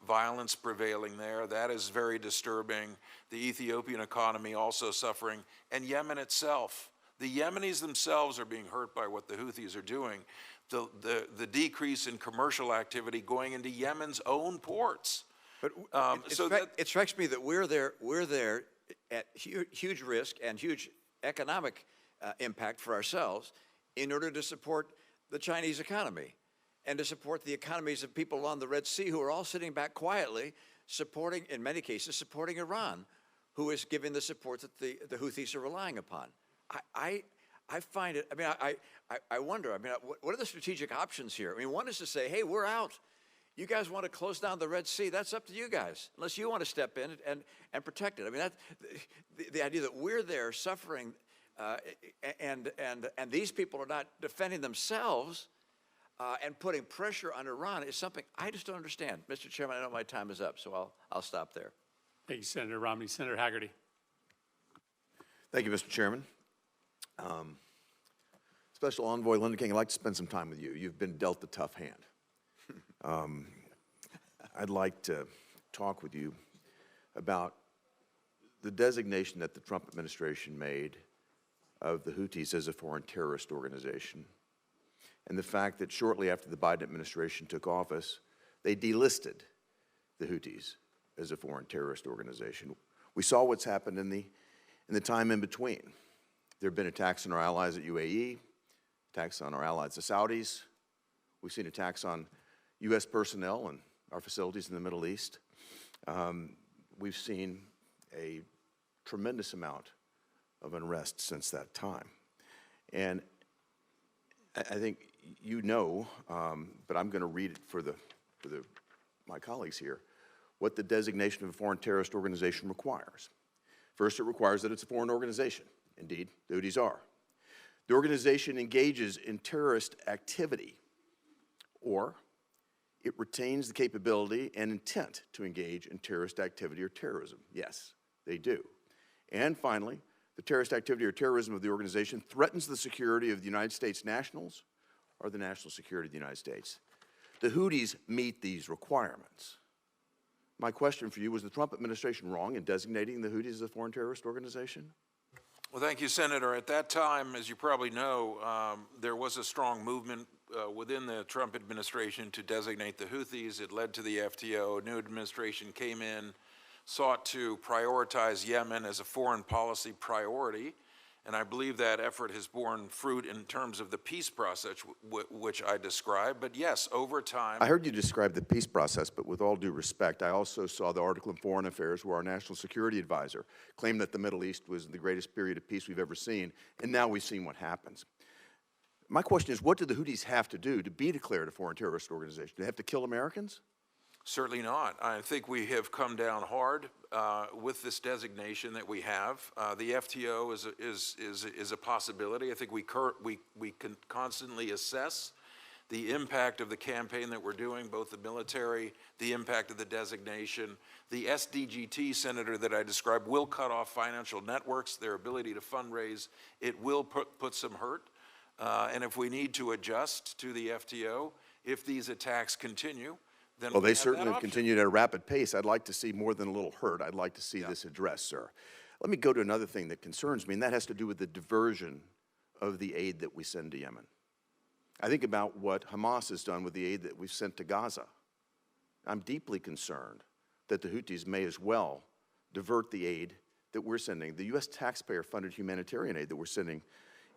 violence prevailing there. That is very disturbing. The Ethiopian economy also suffering, and Yemen itself. The Yemenis themselves are being hurt by what the Houthis are doing. The decrease in commercial activity going into Yemen's own ports. But it strikes me that we're there at huge risk and huge economic impact for ourselves in order to support the Chinese economy and to support the economies of people along the Red Sea who are all sitting back quietly supporting, in many cases, supporting Iran, who is giving the support that the Houthis are relying upon. I find it, I wonder, what are the strategic options here? One is to say, hey, we're out. You guys want to close down the Red Sea, that's up to you guys, unless you want to step in and protect it. The idea that we're there suffering and these people are not defending themselves and putting pressure on Iran is something I just don't understand. Mr. Chairman, I know my time is up, so I'll stop there. Thank you, Senator Romney. Senator Haggerty. Thank you, Mr. Chairman. Special Envoy Lenderking, I'd like to spend some time with you. You've been dealt a tough hand. I'd like to talk with you about the designation that the Trump administration made of the Houthis as a foreign terrorist organization, and the fact that shortly after the Biden administration took office, they delisted the Houthis as a foreign terrorist organization. We saw what's happened in the time in between. There have been attacks on our allies at UAE, attacks on our allies, the Saudis. We've seen attacks on U.S. personnel and our facilities in the Middle East. We've seen a tremendous amount of unrest since that time. And I think you know, but I'm going to read it for my colleagues here, what the designation of a foreign terrorist organization requires. First, it requires that it's a foreign organization. Indeed, the Houthis are. The organization engages in terrorist activity, or it retains the capability and intent to engage in terrorist activity or terrorism. Yes, they do. And finally, the terrorist activity or terrorism of the organization threatens the security of the United States nationals or the national security of the United States. The Houthis meet these requirements. My question for you, was the Trump administration wrong in designating the Houthis as a foreign terrorist organization? Well, thank you, Senator. At that time, as you probably know, there was a strong movement within the Trump administration to designate the Houthis. It led to the FTO. A new administration came in, sought to prioritize Yemen as a foreign policy priority, And I believe that effort has borne fruit in terms of the peace process, which I described. But yes, over time. I heard you describe the peace process, but with all due respect, I also saw the article in Foreign Affairs where our national security advisor claimed that the Middle East was the greatest period of peace we've ever seen, and now we've seen what happens. My question is, what do the Houthis have to do to be declared a foreign terrorist organization? Do they have to kill Americans? Certainly not. I think we have come down hard with this designation that we have. The FTO is a possibility. I think we can constantly assess the impact of the campaign that we're doing, both the military, the impact of the designation. The SDGT, Senator, that I described will cut off financial networks, their ability to fundraise. It will put some hurt. And if we need to adjust to the FTO, if these attacks continue, then Well, we they have certainly that have option. continued at a rapid pace. I'd like to see more than a little hurt. I'd like to see this addressed, sir. Let me go to another thing that concerns me, and that has to do with the diversion of the aid that we send to Yemen. I think about what Hamas has done with the aid that we've sent to Gaza. I'm deeply concerned that the Houthis may as well divert the aid that we're sending, the U.S. taxpayer-funded humanitarian aid that we're sending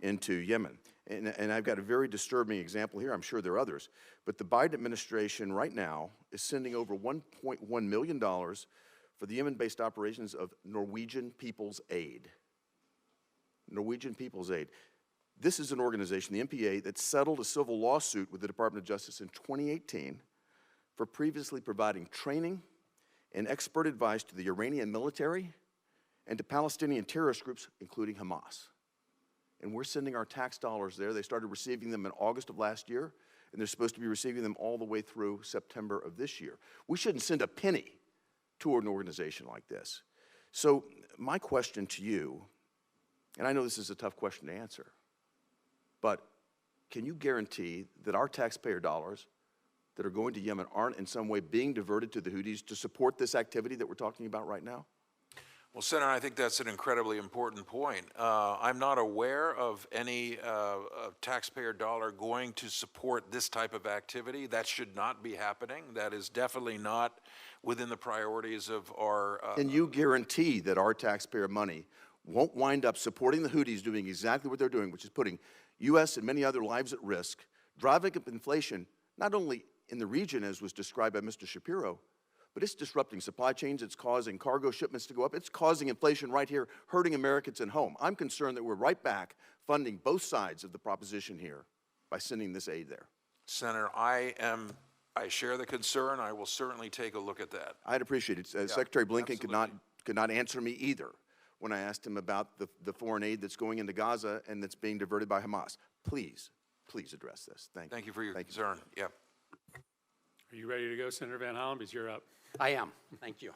into Yemen. And I've got a very disturbing example here. I'm sure there are others. But the Biden administration right now is sending over $1.1 million for the Yemen-based operations of Norwegian People's Aid. Norwegian People's Aid. This is an organization, the NPA, that settled a civil lawsuit with the Department of Justice in 2018 for previously providing training and expert advice to the Iranian military and to Palestinian terrorist groups, including Hamas. And we're sending our tax dollars there. They started receiving them in August of last year, and they're supposed to be receiving them all the way through September of this year. We shouldn't send a penny to an organization like this. So my question to you, and I know this is a tough question to answer, but can you guarantee that our taxpayer dollars that are going to Yemen aren't in some way being diverted to the Houthis to support this activity that we're talking about right now? Well, Senator, I think that's an incredibly important point. I'm not aware of any taxpayer dollar going to support this type of activity. That should not be happening. That is definitely not within the priorities of our... Can you guarantee that our taxpayer money won't wind up supporting the Houthis doing exactly what they're doing, which is putting U.S. and many other lives at risk, driving up inflation, not only in the region, as was described by Mr. Shapiro, but it's disrupting supply chains, it's causing cargo shipments to go up, it's causing inflation right here, hurting Americans at home. I'm concerned that we're right back funding both sides of the proposition here by sending this aid there. Senator, I share the concern. I will certainly take a look at that. I'd appreciate it. Secretary Blinken could not answer me either when I asked him about the foreign aid that's going into Gaza and that's being diverted by Hamas. Please address this. Thank you. Thank you for your concern. Yep. Are you ready to go, Senator Van Hollen? Because you're up. I am. Thank you.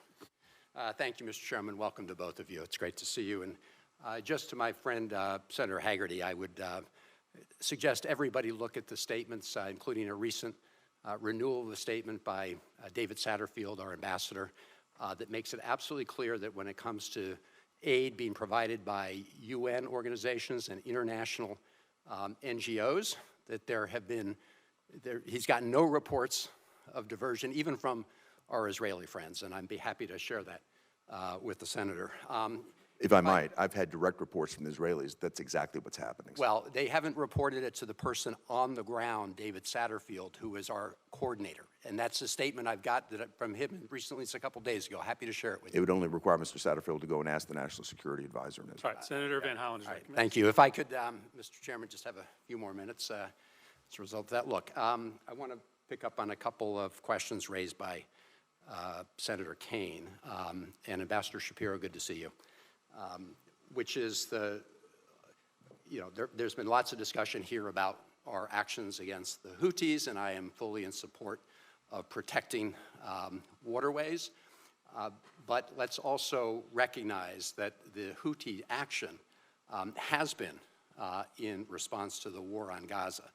Thank you, Mr. Chairman. Welcome to both of you. It's great to see you. And just to my friend, Senator Haggerty, I would suggest everybody look at the statements, including a recent renewal of the statement by David Satterfield, our ambassador, that makes it absolutely clear that when it comes to aid being provided by UN organizations and international NGOs, that he's gotten no reports of diversion, even from our Israeli friends, and I'd be happy to share that with the senator. If I might, I've had direct reports from the Israelis. That's exactly what's happening. Well, they haven't reported it to the person on the ground, David Satterfield, who is our coordinator. And that's a statement I've got from him recently, it's a couple days ago. Happy to share it with you. It would only require Mr. Satterfield to go and ask the National Security Advisor. All right, Senator Van Hollen is recommended. Thank you. If I could, Mr. Chairman, just have a few more minutes as a result of that. Look, I want to pick up on a couple of questions raised by Senator Kaine and Ambassador Shapiro, good to see you, which is there's been lots of discussion here about our actions against the Houthis, and I am fully in support of protecting waterways. But let's also recognize that the Houthi action has been in response to the war on Gaza.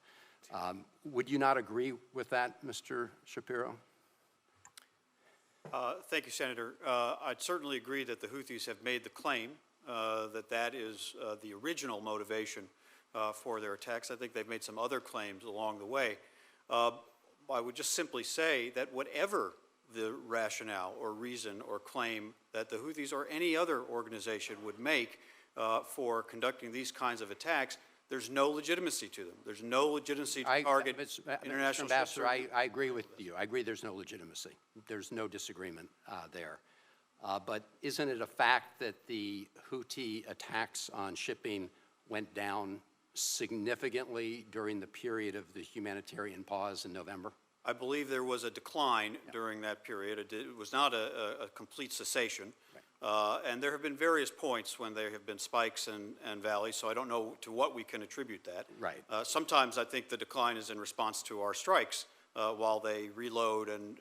Would you not agree with that, Mr. Shapiro? Thank you, Senator. I'd certainly agree that the Houthis have made the claim that is the original motivation for their attacks. I think they've made some other claims along the way. I would just simply say that whatever the rationale or reason or claim that the Houthis or any other organization would make for conducting these kinds of attacks, there's no legitimacy to them. There's no legitimacy to target international ships. Ambassador, I agree with you. I agree there's no legitimacy. There's no disagreement there. But isn't it a fact that the Houthi attacks on shipping went down significantly during the period of the humanitarian pause in November? I believe there was a decline during that period. It was not a complete cessation. And there have been various points when there have been spikes and valleys, so I don't know to what we can attribute that. Right. Sometimes I think the decline is in response to our strikes while they reload and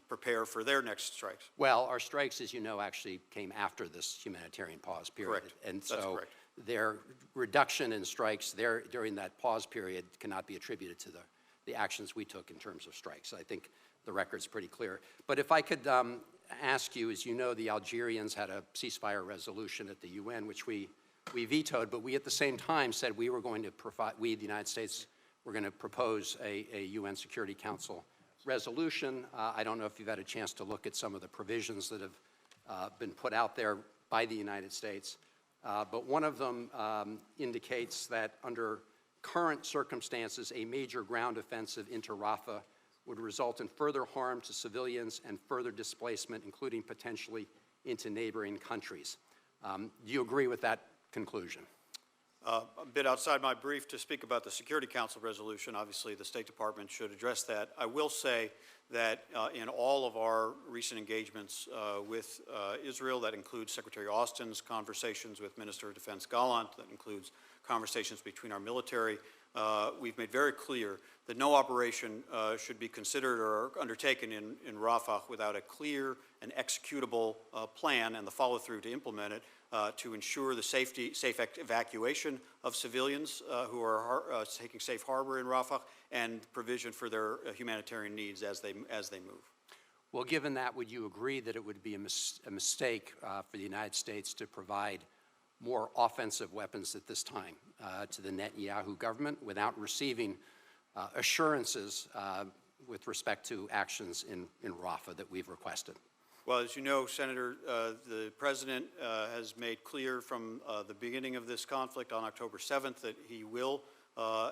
prepare for their next strikes. Well, our strikes, as you know, actually came after this humanitarian pause period. Correct. And That's so correct. their reduction in strikes there during that pause period cannot be attributed to the actions we took in terms of strikes. I think the record's pretty clear. But if I could ask you, as you know, the Algerians had a ceasefire resolution at the UN, which we vetoed, but we at the same time said we were going to provide, we, the United States, were going to propose a UN Security Council resolution. I don't know if you've had a chance to look at some of the provisions that have been put out there by the United States, but one of them indicates that under current circumstances, a major ground offensive into Rafah would result in further harm to civilians and further displacement, including potentially into neighboring countries. Do you agree with that conclusion? A bit outside my brief to speak about the Security Council resolution. Obviously, the State Department should address that. I will say that in all of our recent engagements with Israel, that includes Secretary Austin's conversations with Minister of Defense Gallant, that includes conversations between our military, we've made very clear that no operation should be considered or undertaken in Rafah without a clear and executable plan and the follow-through to implement it to ensure the safe evacuation of civilians who are taking safe harbor in Rafah and provision for their humanitarian needs as they move. Well, given that, would you agree that it would be a mistake for the United States to provide more offensive weapons at this time to the Netanyahu government without receiving assurances with respect to actions in Rafah that we've requested? Well, as you know, Senator, the President has made clear from the beginning of this conflict on October 7th that he will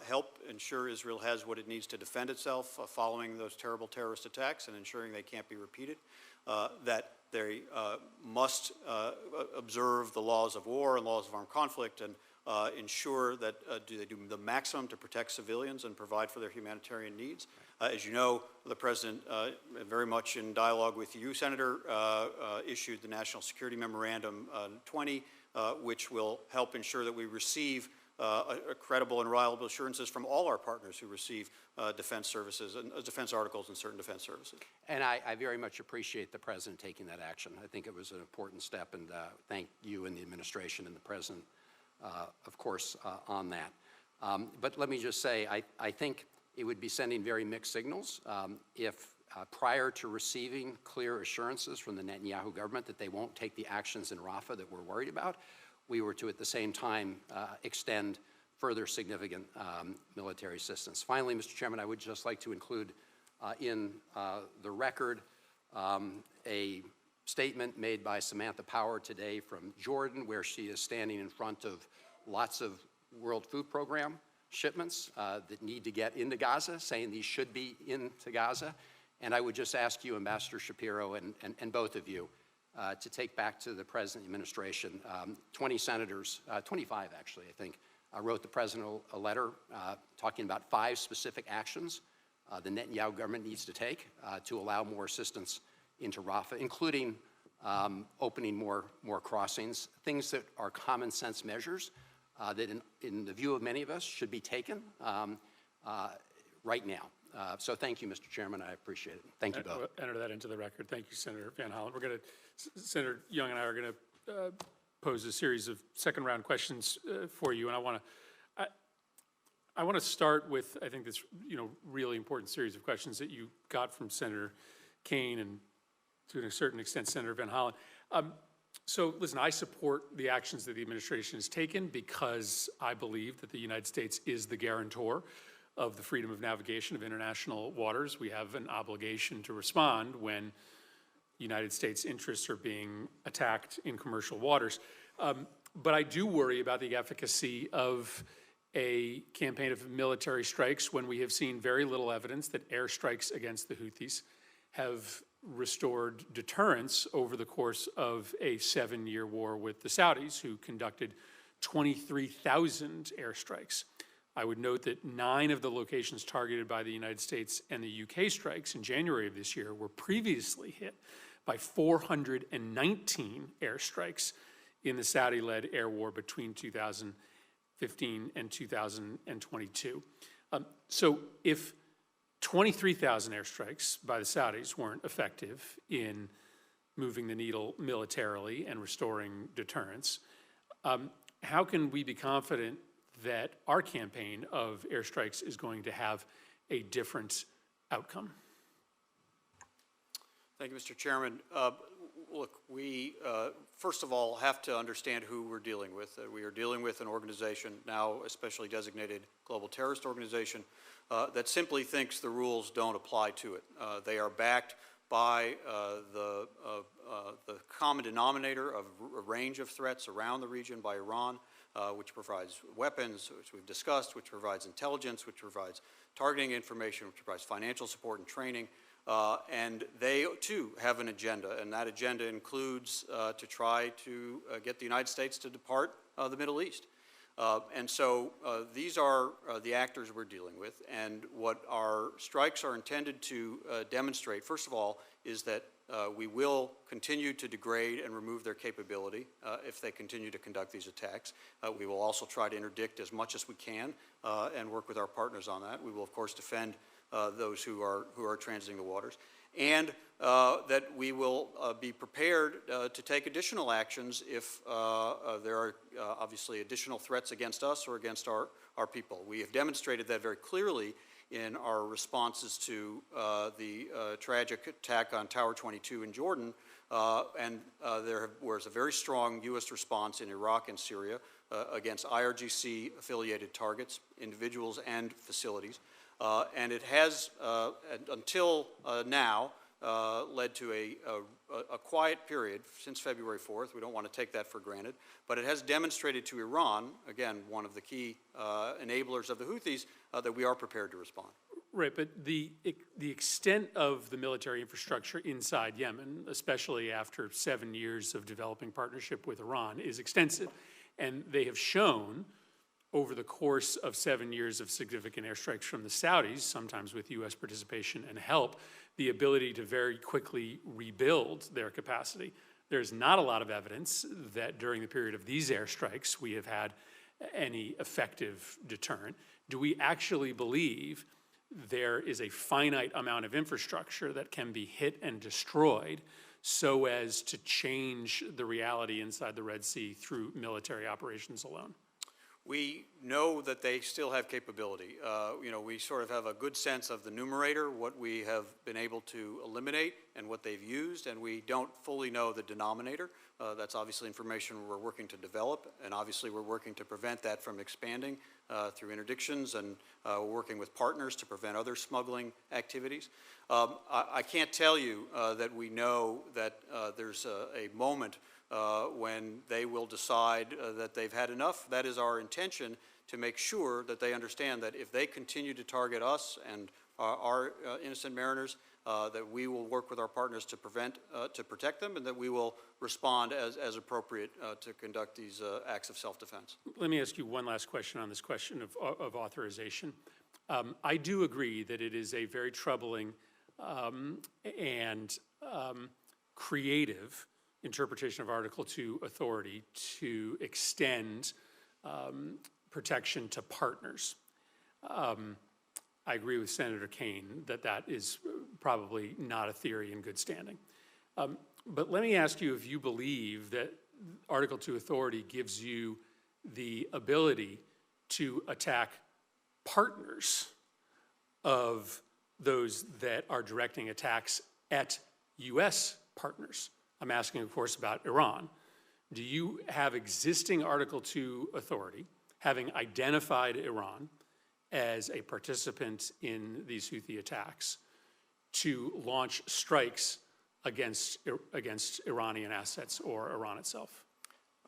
help ensure Israel has what it needs to defend itself following those terrible terrorist attacks and ensuring they can't be repeated, that they must observe the laws of war and laws of armed conflict and ensure that they do the maximum to protect civilians and provide for their humanitarian needs. As you know, the President, very much in dialogue with you, Senator, issued the National Security Memorandum 20, which will help ensure that we receive credible and reliable assurances from all our partners who receive defense services and defense articles and certain defense services. And I very much appreciate the President taking that action. I think it was an important step, and thank you and the administration and the President, of course, on that. But let me just say, I think it would be sending very mixed signals if prior to receiving clear assurances from the Netanyahu government that they won't take the actions in Rafah that we're worried about, we were to at the same time extend further significant military assistance. Finally, Mr. Chairman, I would just like to include in the record a statement made by Samantha Power today from Jordan, where she is standing in front of lots of World Food Program shipments that need to get into Gaza, saying these should be into Gaza. And I would just ask you, Ambassador Shapiro, and both of you, to take back to the President and administration. 20 senators, 25 actually, I think, wrote the President a letter talking about 5 specific actions the Netanyahu government needs to take to allow more assistance into Rafah, including opening more crossings, things that are common sense measures that in the view of many of us should be taken right now. So thank you, Mr. Chairman. I appreciate it. Thank you both. Enter that into the record. Thank you, Senator Van Hollen. We're going to, Senator Young and I are going to pose a series of second round questions for you. And I want to start with, I think, this really important series of questions that you got from Senator Kaine and to a certain extent Senator Van Hollen. So listen, I support the actions that the administration has taken because I believe that the United States is the guarantor of the freedom of navigation of international waters. We have an obligation to respond when United States interests are being attacked in commercial waters. But I do worry about the efficacy of a campaign of military strikes when we have seen very little evidence that airstrikes against the Houthis have restored deterrence over the course of a 7-year war with the Saudis, who conducted 23,000 airstrikes. I would note that 9 of the locations targeted by the United States and the UK strikes in January of this year were previously hit by 419 airstrikes in the Saudi-led air war between 2015 and 2022. So if 23,000 airstrikes by the Saudis weren't effective in moving the needle militarily and restoring deterrence, how can we be confident that our campaign of airstrikes is going to have a different outcome? Thank you, Mr. Chairman. Look, we, first of all, have to understand who we're dealing with. We are dealing with an organization, now especially designated global terrorist organization, that simply thinks the rules don't apply to it. They are backed by the common denominator of a range of threats around the region by Iran, which provides weapons, which we've discussed, which provides intelligence, which provides targeting information, which provides financial support and training. And they, too, have an agenda, and that agenda includes to try to get the United States to depart the Middle East. And so these are the actors we're dealing with, and what our strikes are intended to demonstrate, first of all, is that we will continue to degrade and remove their capability if they continue to conduct these attacks. We will also try to interdict as much as we can and work with our partners on that. We will, of course, defend those who are transiting the waters, and that we will be prepared to take additional actions if there are obviously additional threats against us or against our people. We have demonstrated that very clearly in our responses to the tragic attack on Tower 22 in Jordan, and there was a very strong U.S. response in Iraq and Syria against IRGC-affiliated targets, individuals and facilities. And it has, until now, led to a quiet period since February 4th. We don't want to take that for granted. But it has demonstrated to Iran, again, one of the key enablers of the Houthis, that we are prepared to respond. Right, but the extent of the military infrastructure inside Yemen, especially after 7 years of developing partnership with Iran, is extensive. And they have shown over the course of 7 years of significant airstrikes from the Saudis, sometimes with U.S. participation and help, the ability to very quickly rebuild their capacity. There's not a lot of evidence that during the period of these airstrikes we have had any effective deterrent. Do we actually believe there is a finite amount of infrastructure that can be hit and destroyed so as to change the reality inside the Red Sea through military operations alone? We know that they still have capability. We sort of have a good sense of the numerator, what we have been able to eliminate and what they've used, and we don't fully know the denominator. That's obviously information we're working to develop, and obviously we're working to prevent that from expanding through interdictions, and we're working with partners to prevent other smuggling activities. I can't tell you that we know that there's a moment when they will decide that they've had enough. That is our intention, to make sure that they understand that if they continue to target us and our innocent mariners, that we will work with our partners to protect them, and that we will respond as appropriate to conduct these acts of self-defense. Let me ask you one last question on this question of authorization. I do agree that it is a very troubling and creative interpretation of Article 2 authority to extend protection to partners. I agree with Senator Kaine that that is probably not a theory in good standing. But let me ask you if you believe that Article 2 authority gives you the ability to attack partners of those that are directing attacks at U.S. partners. I'm asking, of course, about Iran. Do you have existing Article 2 authority, having identified Iran as a participant in these Houthi attacks, to launch strikes against Iranian assets or Iran itself?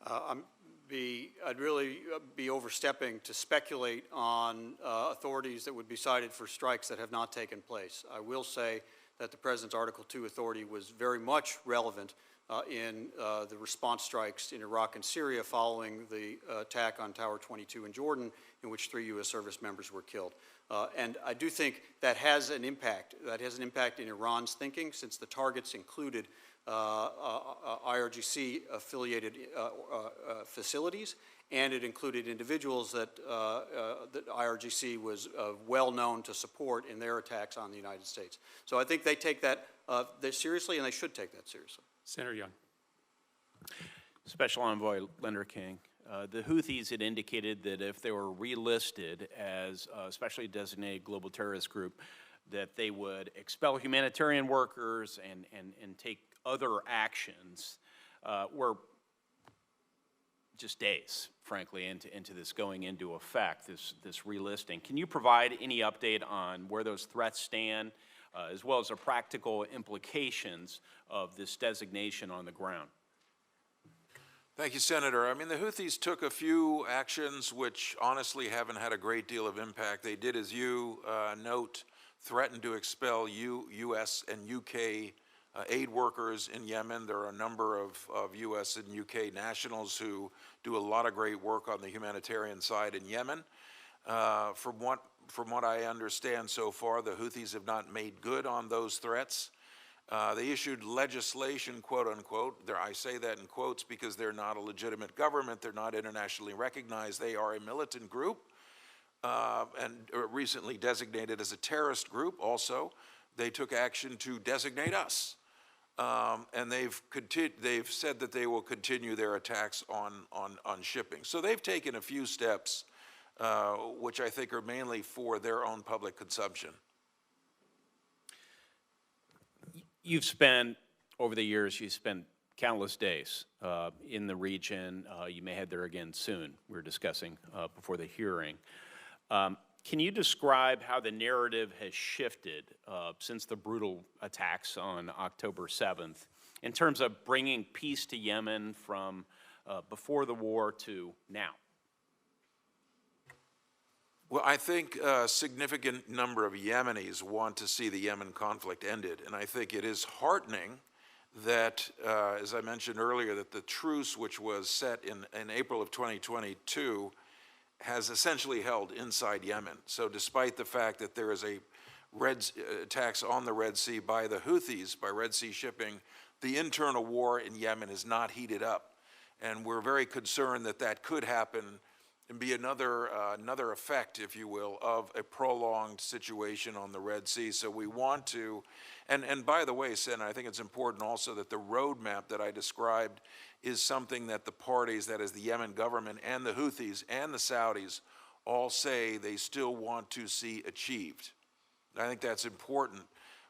I'd really be overstepping to speculate on authorities that would be cited for strikes that have not taken place. I will say that the President's Article 2 authority was very much relevant in the response strikes in Iraq and Syria following the attack on Tower 22 in Jordan, in which 3 U.S. service members were killed. And I do think that has an impact. That has an impact in Iran's thinking, since the targets included IRGC-affiliated facilities, and it included individuals that IRGC was well known to support in their attacks on the United States. So I think they take that seriously, and they should take that seriously. Senator Young. Special Envoy Lenderking, the Houthis had indicated that if they were relisted as a specially designated global terrorist group, that they would expel humanitarian workers and take other actions. We're just days, frankly, into this going into effect, this relisting. Can you provide any update on where those threats stand, as well as the practical implications of this designation on the ground? Thank you, Senator. I mean, the Houthis took a few actions which honestly haven't had a great deal of impact. They did, as you note, threaten to expel U.S. and U.K. Aid workers in Yemen. There are a number of U.S. and U.K. nationals who do a lot of great work on the humanitarian side in Yemen. From what I understand so far, the Houthis have not made good on those threats. They issued legislation, quote unquote. I say that in quotes because they're not a legitimate government. They're not internationally recognized. They are a militant group and recently designated as a terrorist group also. They took action to designate us. And they've said that they will continue their attacks on shipping. So they've taken a few steps, which I think are mainly for their own public consumption. Over the years, you've spent countless days in the region. You may head there again soon. We were discussing before the hearing. Can you describe how the narrative has shifted since the brutal attacks on October 7th in terms of bringing peace to Yemen from before the war to now? Well, I think a significant number of Yemenis want to see the Yemen conflict ended, and I think it is heartening that, as I mentioned earlier, that the truce which was set in April of 2022 has essentially held inside Yemen. So despite the fact that there is a attacks on the Red Sea by the Houthis, by Red Sea shipping, the internal war in Yemen is not heated up. And we're very concerned that that could happen and be another effect, if you will, of a prolonged situation on the Red Sea. So we want to, and by the way, Senator, I think it's important also that the roadmap that I described is something that the parties, that is the Yemen government and the Houthis and the Saudis, all say they still want to see achieved. I think that's important.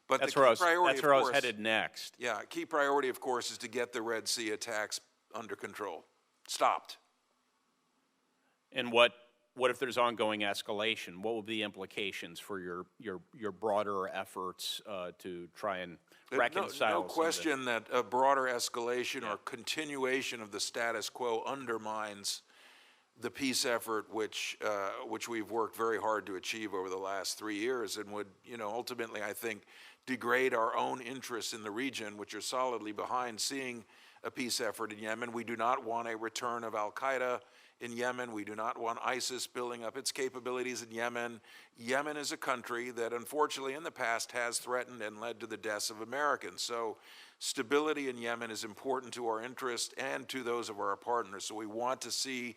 But That's the where key priority, I was headed next. Yeah, key priority, of course, is to get the Red Sea attacks under control, stopped. And what if there's ongoing escalation? What will be the implications for your broader efforts to try and reconcile? No question that a broader escalation or continuation of the status quo undermines the peace effort which we've worked very hard to achieve over the last 3 years, and would, ultimately, I think, degrade our own interests in the region, which are solidly behind seeing a peace effort in Yemen. We do not want a return of al-Qaeda in Yemen. We do not want ISIS building up its capabilities in Yemen. Yemen is a country that unfortunately in the past has threatened and led to the deaths of Americans. So stability in Yemen is important to our interest and to those of our partners. So we want to see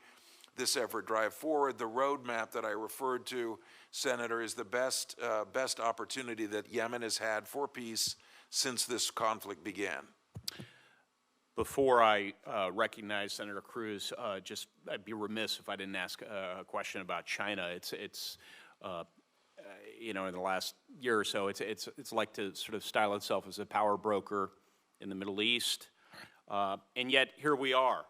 this effort drive forward. The roadmap that I referred to, Senator, is the best opportunity that Yemen has had for peace since this conflict began. Before I recognize Senator Cruz, I'd be remiss if I didn't ask a question about China. It's in the last year or so, it's like to sort of style itself as a power broker in the Middle East, and yet here we are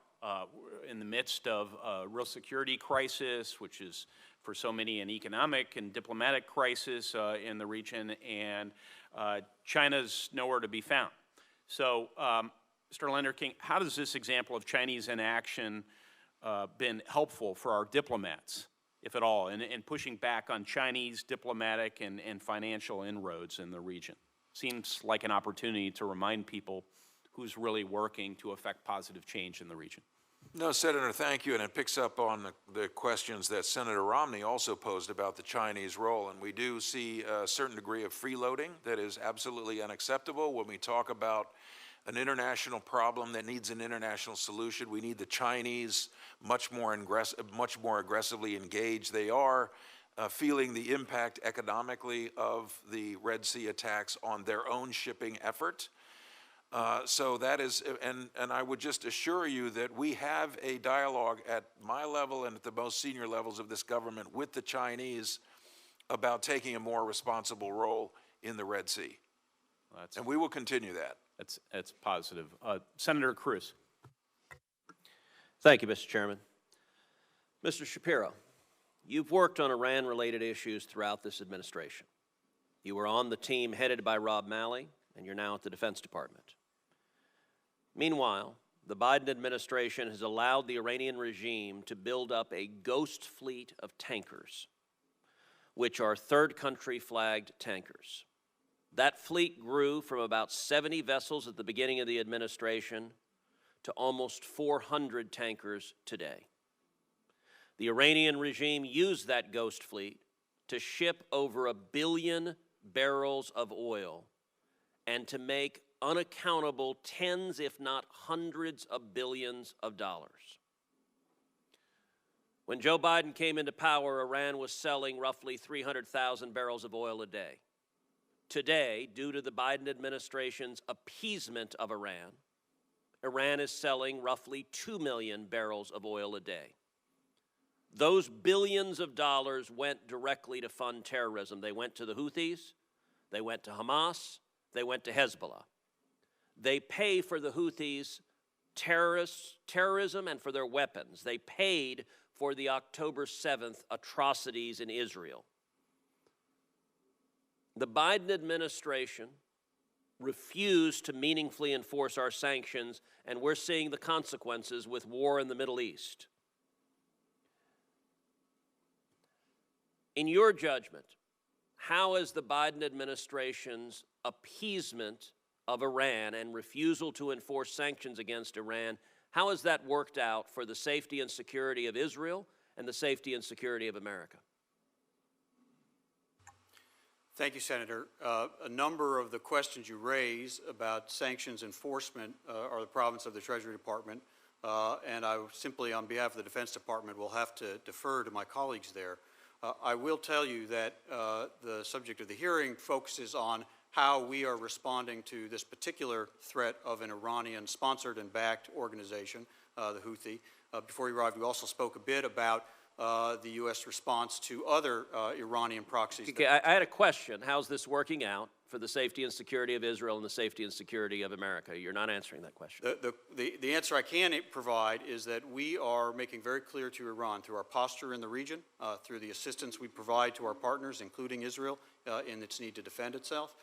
in the midst of a real security crisis, which is for so many an economic and diplomatic crisis in the region, and China's nowhere to be found. So, Mr. Lenderking, how does this example of Chinese inaction been helpful for our diplomats, if at all, in pushing back on Chinese diplomatic and financial inroads in the region? Seems like an opportunity to remind people who's really working to affect positive change in the region. No, Senator, thank you, and it picks up on the questions that Senator Romney also posed about the Chinese role, and we do see a certain degree of freeloading that is absolutely unacceptable. When we talk about an international problem that needs an international solution, we need the Chinese much more aggressively engaged. They are feeling the impact economically of the Red Sea attacks on their own shipping effort. So that is, and I would just assure you that we have a dialogue at my level and at the most senior levels of this government with the Chinese about taking a more responsible role in the Red Sea. And we will continue that. That's positive. Senator Cruz. Thank you, Mr. Chairman. Mr. Shapiro, you've worked on Iran-related issues throughout this administration. You were on the team headed by Rob Malley, and you're now at the Defense Department. Meanwhile, the Biden administration has allowed the Iranian regime to build up a ghost fleet of tankers, which are third country flagged tankers. That fleet grew from about 70 vessels at the beginning of the administration to almost 400 tankers today. The Iranian regime used that ghost fleet to ship over 1 billion barrels of oil and to make unaccountable tens, if not hundreds of billions of dollars. When Joe Biden came into power, Iran was selling roughly 300,000 barrels of oil a day. Today, due to the Biden administration's appeasement of Iran, Iran is selling roughly 2 million barrels of oil a day. Those billions of dollars went directly to fund terrorism. They went to the Houthis, they went to Hamas, they went to Hezbollah. They pay for the Houthis' terrorism and for their weapons. They paid for the October 7th atrocities in Israel. The Biden administration refused to meaningfully enforce our sanctions, and we're seeing the consequences with war in the Middle East. In your judgment, how has the Biden administration's appeasement of Iran and refusal to enforce sanctions against Iran, how has that worked out for the safety and security of Israel and the safety and security of America? Thank you, Senator. A number of the questions you raise about sanctions enforcement are the province of the Treasury Department, and I simply, on behalf of the Defense Department, will have to defer to my colleagues there. I will tell you that the subject of the hearing focuses on how we are responding to this particular threat of an Iranian-sponsored and backed organization, the Houthi. Before you arrived, we also spoke a bit about the U.S. response to other Iranian proxies. Okay, I had a question. How's this working out for the safety and security of Israel and the safety and security of America? You're not answering that question. The answer I can provide is that we are making very clear to Iran, through our posture in the region, through the assistance we provide to our partners, including Israel, in its need to defend itself,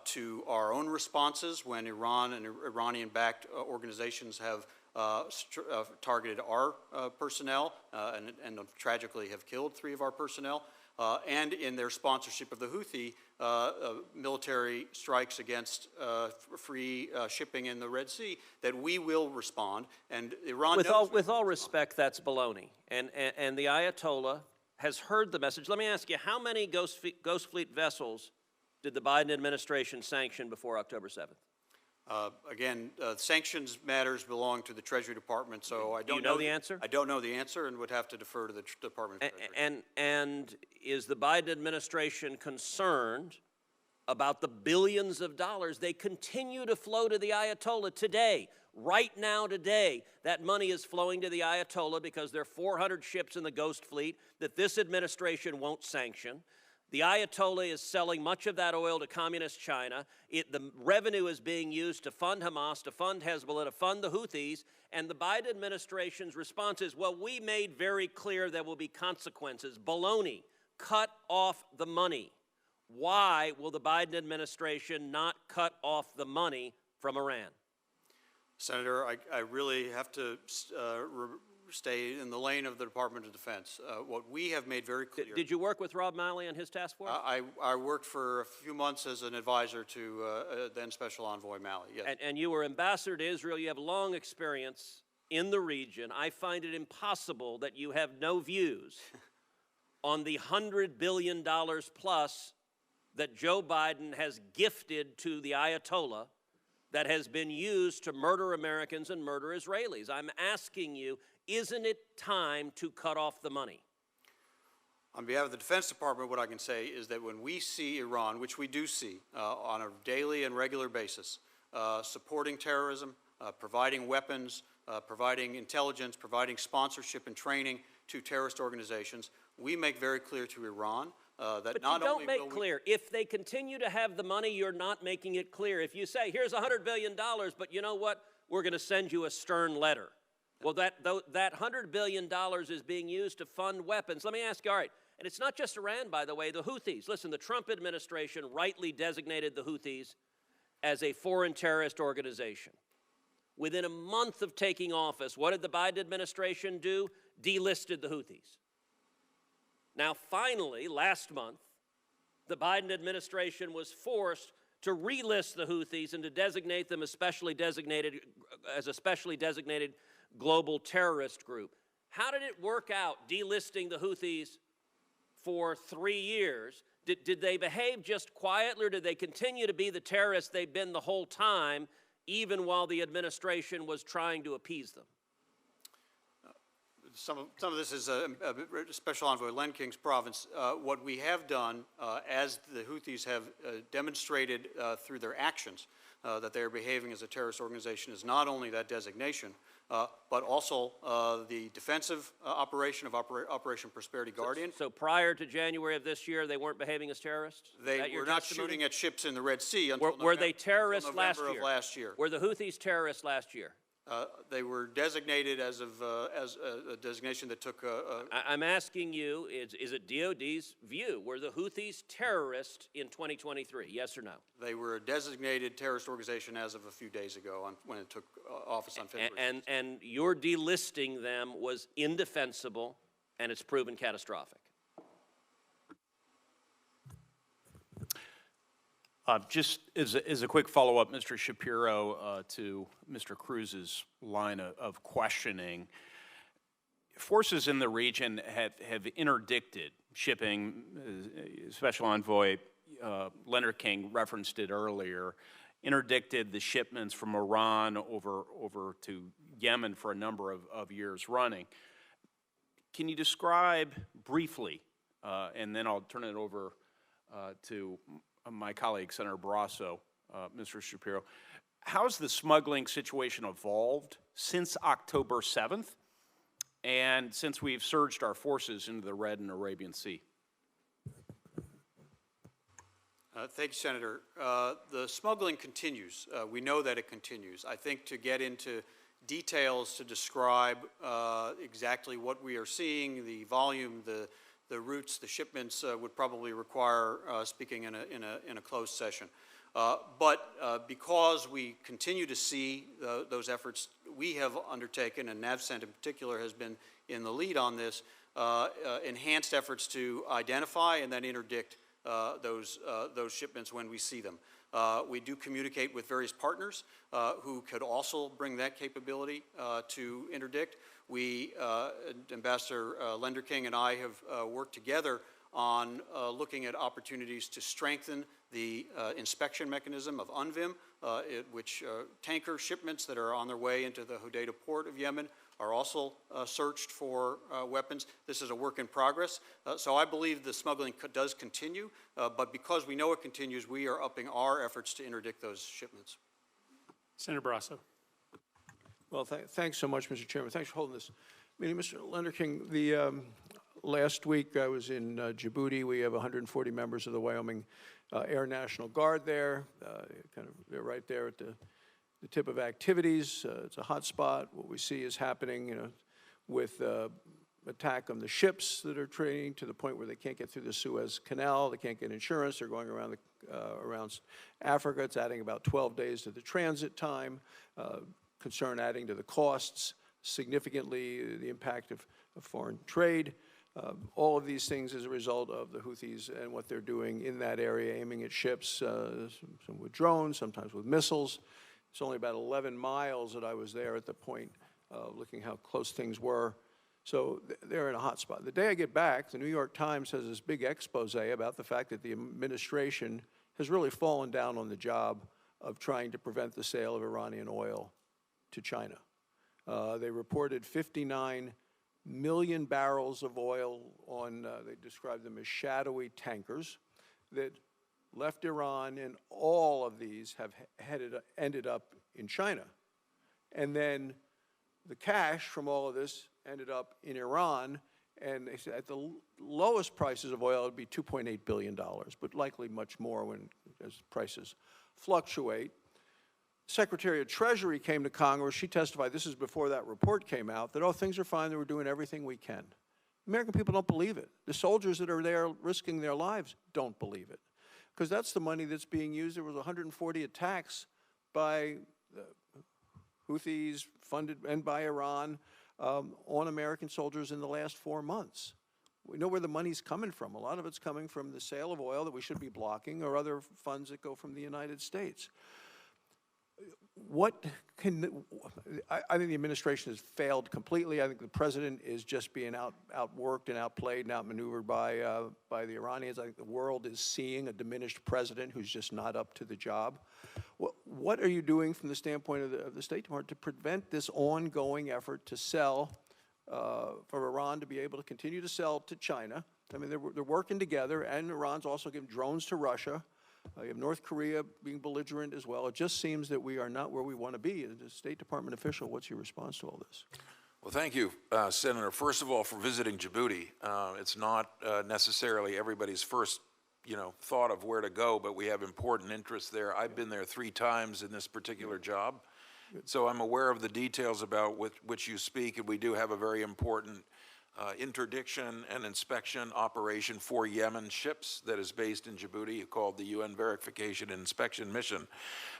to our own responses when Iran and Iranian-backed organizations have targeted our personnel and tragically have killed 3 of our personnel, and in their sponsorship of the Houthi military strikes against free shipping in the Red Sea, that we will respond. And Iran with all respect, that's baloney. And the Ayatollah has heard the message. Let me ask you, how many Ghost Fleet vessels did the Biden administration sanction before October 7th? Again, sanctions matters belong to the Treasury Department, so I don't Do you know the answer? I don't know the answer and would have to defer to the Department of Treasury. And is the Biden administration concerned about the billions of dollars they continue to flow to the Ayatollah today? Right now, today, that money is flowing to the Ayatollah because there are 400 ships in the Ghost Fleet that this administration won't sanction. The Ayatollah is selling much of that oil to communist China. The revenue is being used to fund Hamas, to fund Hezbollah, to fund the Houthis, and the Biden administration's response is, well, we made very clear there will be consequences. Baloney. Cut off the money. Why will the Biden administration not cut off the money from Iran? Senator, I really have to stay in the lane of the Department of Defense. What we have made very clear. Did you work with Rob Malley and his task force? I worked for a few months as an advisor to then Special Envoy Malley, yes. And you were ambassador to Israel. You have long experience in the region. I find it impossible that you have no views on the $100 billion plus that Joe Biden has gifted to the Ayatollah that has been used to murder Americans and murder Israelis. I'm asking you, isn't it time to cut off the money? On behalf of the Defense Department, what I can say is that when we see Iran, which we do see on a daily and regular basis, supporting terrorism, providing weapons, providing intelligence, providing sponsorship and training to terrorist organizations, we make very clear to Iran that But not you only don't will make clear. If they continue to have the money, you're not making it clear. If you say, here's $100 billion, but you know what? We're going to send you a stern letter. Well, that $100 billion is being used to fund weapons. Let me ask you, all right, and it's not just Iran, by the way, the Houthis. Listen, the Trump administration rightly designated the Houthis as a foreign terrorist organization. Within a month of taking office, what did the Biden administration do? Delisted the Houthis. Now, finally, last month, the Biden administration was forced to relist the Houthis and to designate them as a specially designated global terrorist group. How did it work out, delisting the Houthis for 3 years? Did they behave just quietly, or did they continue to be the terrorists they've been the whole time, even while the administration was trying to appease them? Some of this is Special Envoy Lenking's province. What we have done, as the Houthis have demonstrated through their actions that they are behaving as a terrorist organization, is not only that designation, but also the defensive operation of Operation Prosperity Guardian. So prior to January of this year, they weren't behaving as terrorists? They were not shooting at ships in the Red Sea until Were they terrorists November of last year. Were the Houthis terrorists last year? They were designated as a designation that took I'm asking you, is it DOD's view? Were the Houthis terrorists in 2023? Yes or no? They were a designated terrorist organization as of a few days ago when it took office on February. And your delisting them was indefensible, and it's proven catastrophic. Just as a quick follow-up, Mr. Shapiro, to Mr. Cruz's line of questioning, forces in the region have interdicted shipping. Special Envoy Lenderking referenced it earlier, interdicted the shipments from Iran over to Yemen for a number of years running. Can you describe briefly, and then I'll turn it over to my colleague, Senator Barrasso, Mr. Shapiro, how's the smuggling situation evolved since October 7th and since we've surged our forces into the Red and Arabian Sea? Thank you, Senator. The smuggling continues. We know that it continues. I think to get into details to describe exactly what we are seeing, the volume, the routes, the shipments would probably require speaking in a closed session. But because we continue to see those efforts we have undertaken, and NAVCENT in particular has been in the lead on this, enhanced efforts to identify and then interdict those shipments when we see them. We do communicate with various partners who could also bring that capability to interdict. We, Ambassador Lenderking and I have worked together on looking at opportunities to strengthen the inspection mechanism of UNVIM, which tanker shipments that are on their way into the Hodeidah port of Yemen are also searched for weapons. This is a work in progress. So I believe the smuggling does continue, but because we know it continues, we are upping our efforts to interdict those shipments. Senator Barrasso. Well, thanks so much, Mr. Chairman. Thanks for holding this meeting. Mr. Lenderking, the last week I was in Djibouti. We have 140 members of the Wyoming Air National Guard there. They're right there at the tip of activities. It's a hot spot. What we see is happening, with attack on the ships that are trading to the point where they can't get through the Suez Canal. They can't get insurance. They're going around around Africa. It's adding about 12 days to the transit time, concern adding to the costs, significantly the impact of foreign trade. All of these things as a result of the Houthis and what they're doing in that area, aiming at ships, some with drones, sometimes with missiles. It's only about 11 miles that I was there at the point, looking how close things were. So they're in a hot spot. The day I get back, the New York Times has this big expose about the fact that the administration has really fallen down on the job of trying to prevent the sale of Iranian oil to China. They reported 59 million barrels of oil on, they described them as shadowy tankers that left Iran, and all of these have ended up in China. And then the cash from all of this ended up in Iran, and they said at the lowest prices of oil it would be $2.8 billion, but likely much more as prices fluctuate. Secretary of Treasury came to Congress. She testified, this is before that report came out, that, oh, things are fine, that we're doing everything we can. American people don't believe it. The soldiers that are there risking their lives don't believe it, because that's the money that's being used. There was 140 attacks by the Houthis, funded and by Iran, on American soldiers in the last 4 months. We know where the money's coming from. A lot of it's coming from the sale of oil that we should be blocking, or other funds that go from the United States. What can, I think the administration has failed completely. I think the president is just being outworked and outplayed and outmaneuvered by the Iranians. I think the world is seeing a diminished president who's just not up to the job. What are you doing from the standpoint of the State Department to prevent this ongoing effort to sell, for Iran to be able to continue to sell to China? I mean, they're working together, and Iran's also giving drones to Russia. You have North Korea being belligerent as well. It just seems that we are not where we want to be. As a State Department official, what's your response to all this? Well, thank you, Senator. First of all, for visiting Djibouti. It's not necessarily everybody's first, thought of where to go, but we have important interests there. I've been there 3 times in this particular job, so I'm aware of the details about which you speak, and we do have a very important interdiction and inspection operation for Yemen ships that is based in Djibouti, called the UN Verification and Inspection Mission.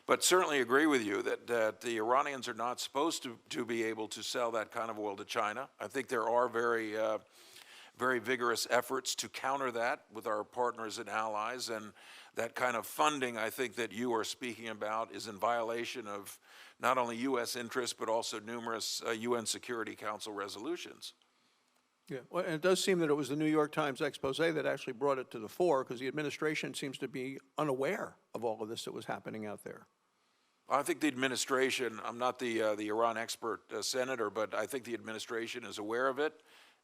But certainly agree with you that the Iranians are not supposed to be able to sell that kind of oil to China. I think there are very vigorous efforts to counter that with our partners and allies, and that kind of funding I think that you are speaking about is in violation of not only U.S. interests but also numerous UN Security Council resolutions. Yeah, well, and it does seem that it was the New York Times expose that actually brought it to the fore, because the administration seems to be unaware of all of this that was happening out there. I think the administration, I'm not the Iran expert, Senator, but I think the administration is aware of it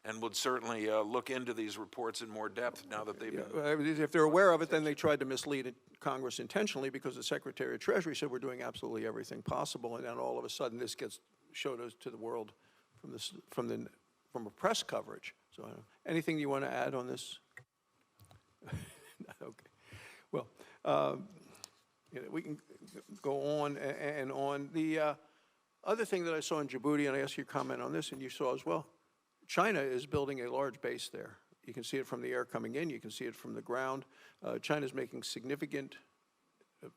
and would certainly look into these reports in more depth now that they've been. If they're aware of it, then they tried to mislead Congress intentionally, because the Secretary of Treasury said we're doing absolutely everything possible, and then all of a sudden this gets showed to the world from a press coverage. So anything you want to add on this? Okay. Well, we can go on and on. The other thing that I saw in Djibouti, and I asked you to comment on this, and you saw as well, China is building a large base there. You can see it from the air coming in. You can see it from the ground. China's making significant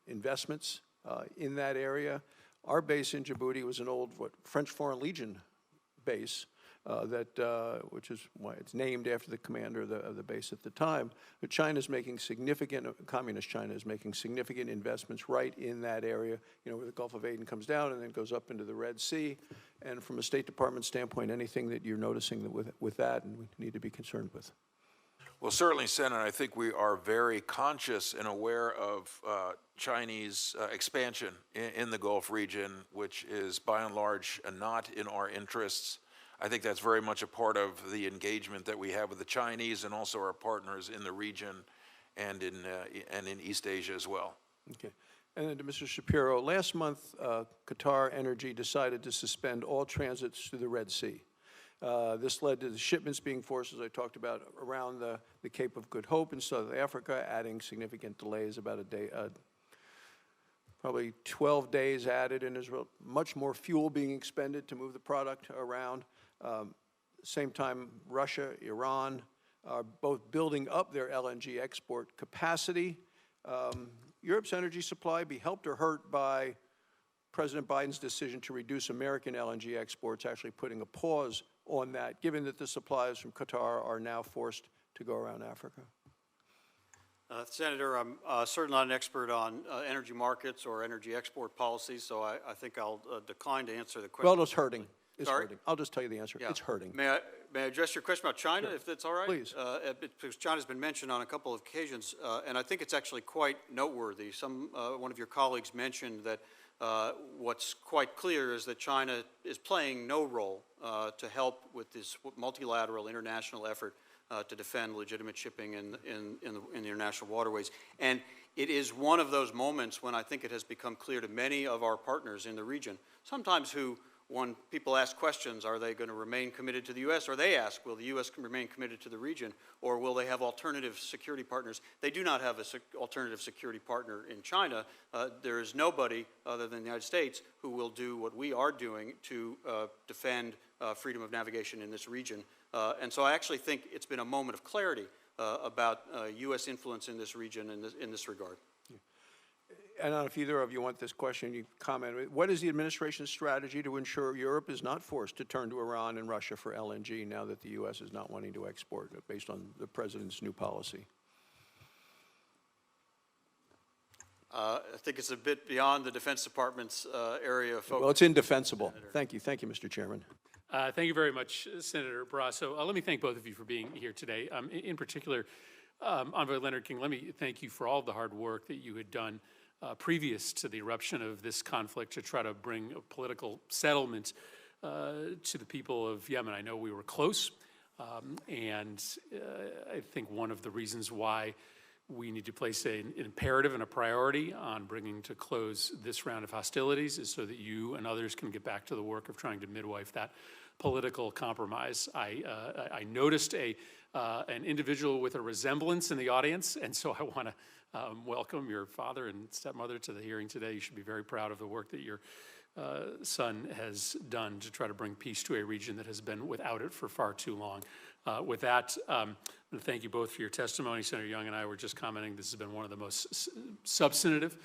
investments in that area. Our base in Djibouti was an old French Foreign Legion base, which is why it's named after the commander of the base at the time. But China's making significant, communist China is making significant investments right in that area, where the Gulf of Aden comes down and then goes up into the Red Sea. And from a State Department standpoint, anything that you're noticing with that and we need to be concerned with? Well, certainly, Senator, I think we are very conscious and aware of Chinese expansion in the Gulf region, which is by and large not in our interests. I think that's very much a part of the engagement that we have with the Chinese and also our partners in the region and in East Asia as well. Okay. And then to Mr. Shapiro, last month, Qatar Energy decided to suspend all transits through the Red Sea. This led to the shipments being forced, as I talked about, around the Cape of Good Hope in South Africa, adding significant delays, about a day, probably 12 days added, and there's much more fuel being expended to move the product around. Same time, Russia, Iran are both building up their LNG export capacity. Europe's energy supply be helped or hurt by President Biden's decision to reduce American LNG exports, actually putting a pause on that, given that the supplies from Qatar are now forced to go around Africa? Senator, I'm certainly not an expert on energy markets or energy export policies, so I think I'll decline to answer the question. Well, it's hurting. It's Sorry? hurting. I'll just tell you the answer. Yeah. It's hurting. May I address your question about China, if that's all right? Please. Because China's been mentioned on a couple of occasions, and I think it's actually quite noteworthy. One of your colleagues mentioned that what's quite clear is that China is playing no role to help with this multilateral international effort to defend legitimate shipping in the international waterways. And it is one of those moments when I think it has become clear to many of our partners in the region, sometimes when people ask questions, are they going to remain committed to the U.S., or they ask, will the U.S. remain committed to the region, or will they have alternative security partners? They do not have an alternative security partner in China. There is nobody other than the United States who will do what we are doing to defend freedom of navigation in this region. And so I actually think it's been a moment of clarity about U.S. influence in this region in this regard. I don't know if either of you want this question, you comment. What is the administration's strategy to ensure Europe is not forced to turn to Iran and Russia for LNG now that the U.S. is not wanting to export based on the president's new policy? I think it's a bit beyond the Defense Department's area of focus. Well, it's indefensible. Thank you. Thank you, Mr. Chairman. Thank you very much, Senator Barrasso. Let me thank both of you for being here today. In particular, Envoy Lenderking, let me thank you for all the hard work that you had done previous to the eruption of this conflict to try to bring a political settlement to the people of Yemen. I know we were close, and I think one of the reasons why we need to place an imperative and a priority on bringing to close this round of hostilities is so that you and others can get back to the work of trying to midwife that political compromise. I noticed an individual with a resemblance in the audience, and so I want to welcome your father and stepmother to the hearing today. You should be very proud of the work that your son has done to try to bring peace to a region that has been without it for far too long. With that, thank you both for your testimony. Senator Young and I were just commenting this has been one of the most substantive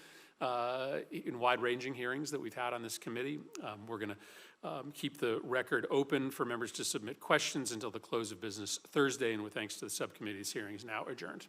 and wide-ranging hearings that we've had on this committee. We're going to keep the record open for members to submit questions until the close of business Thursday, and with thanks to the subcommittee, this hearing is now adjourned.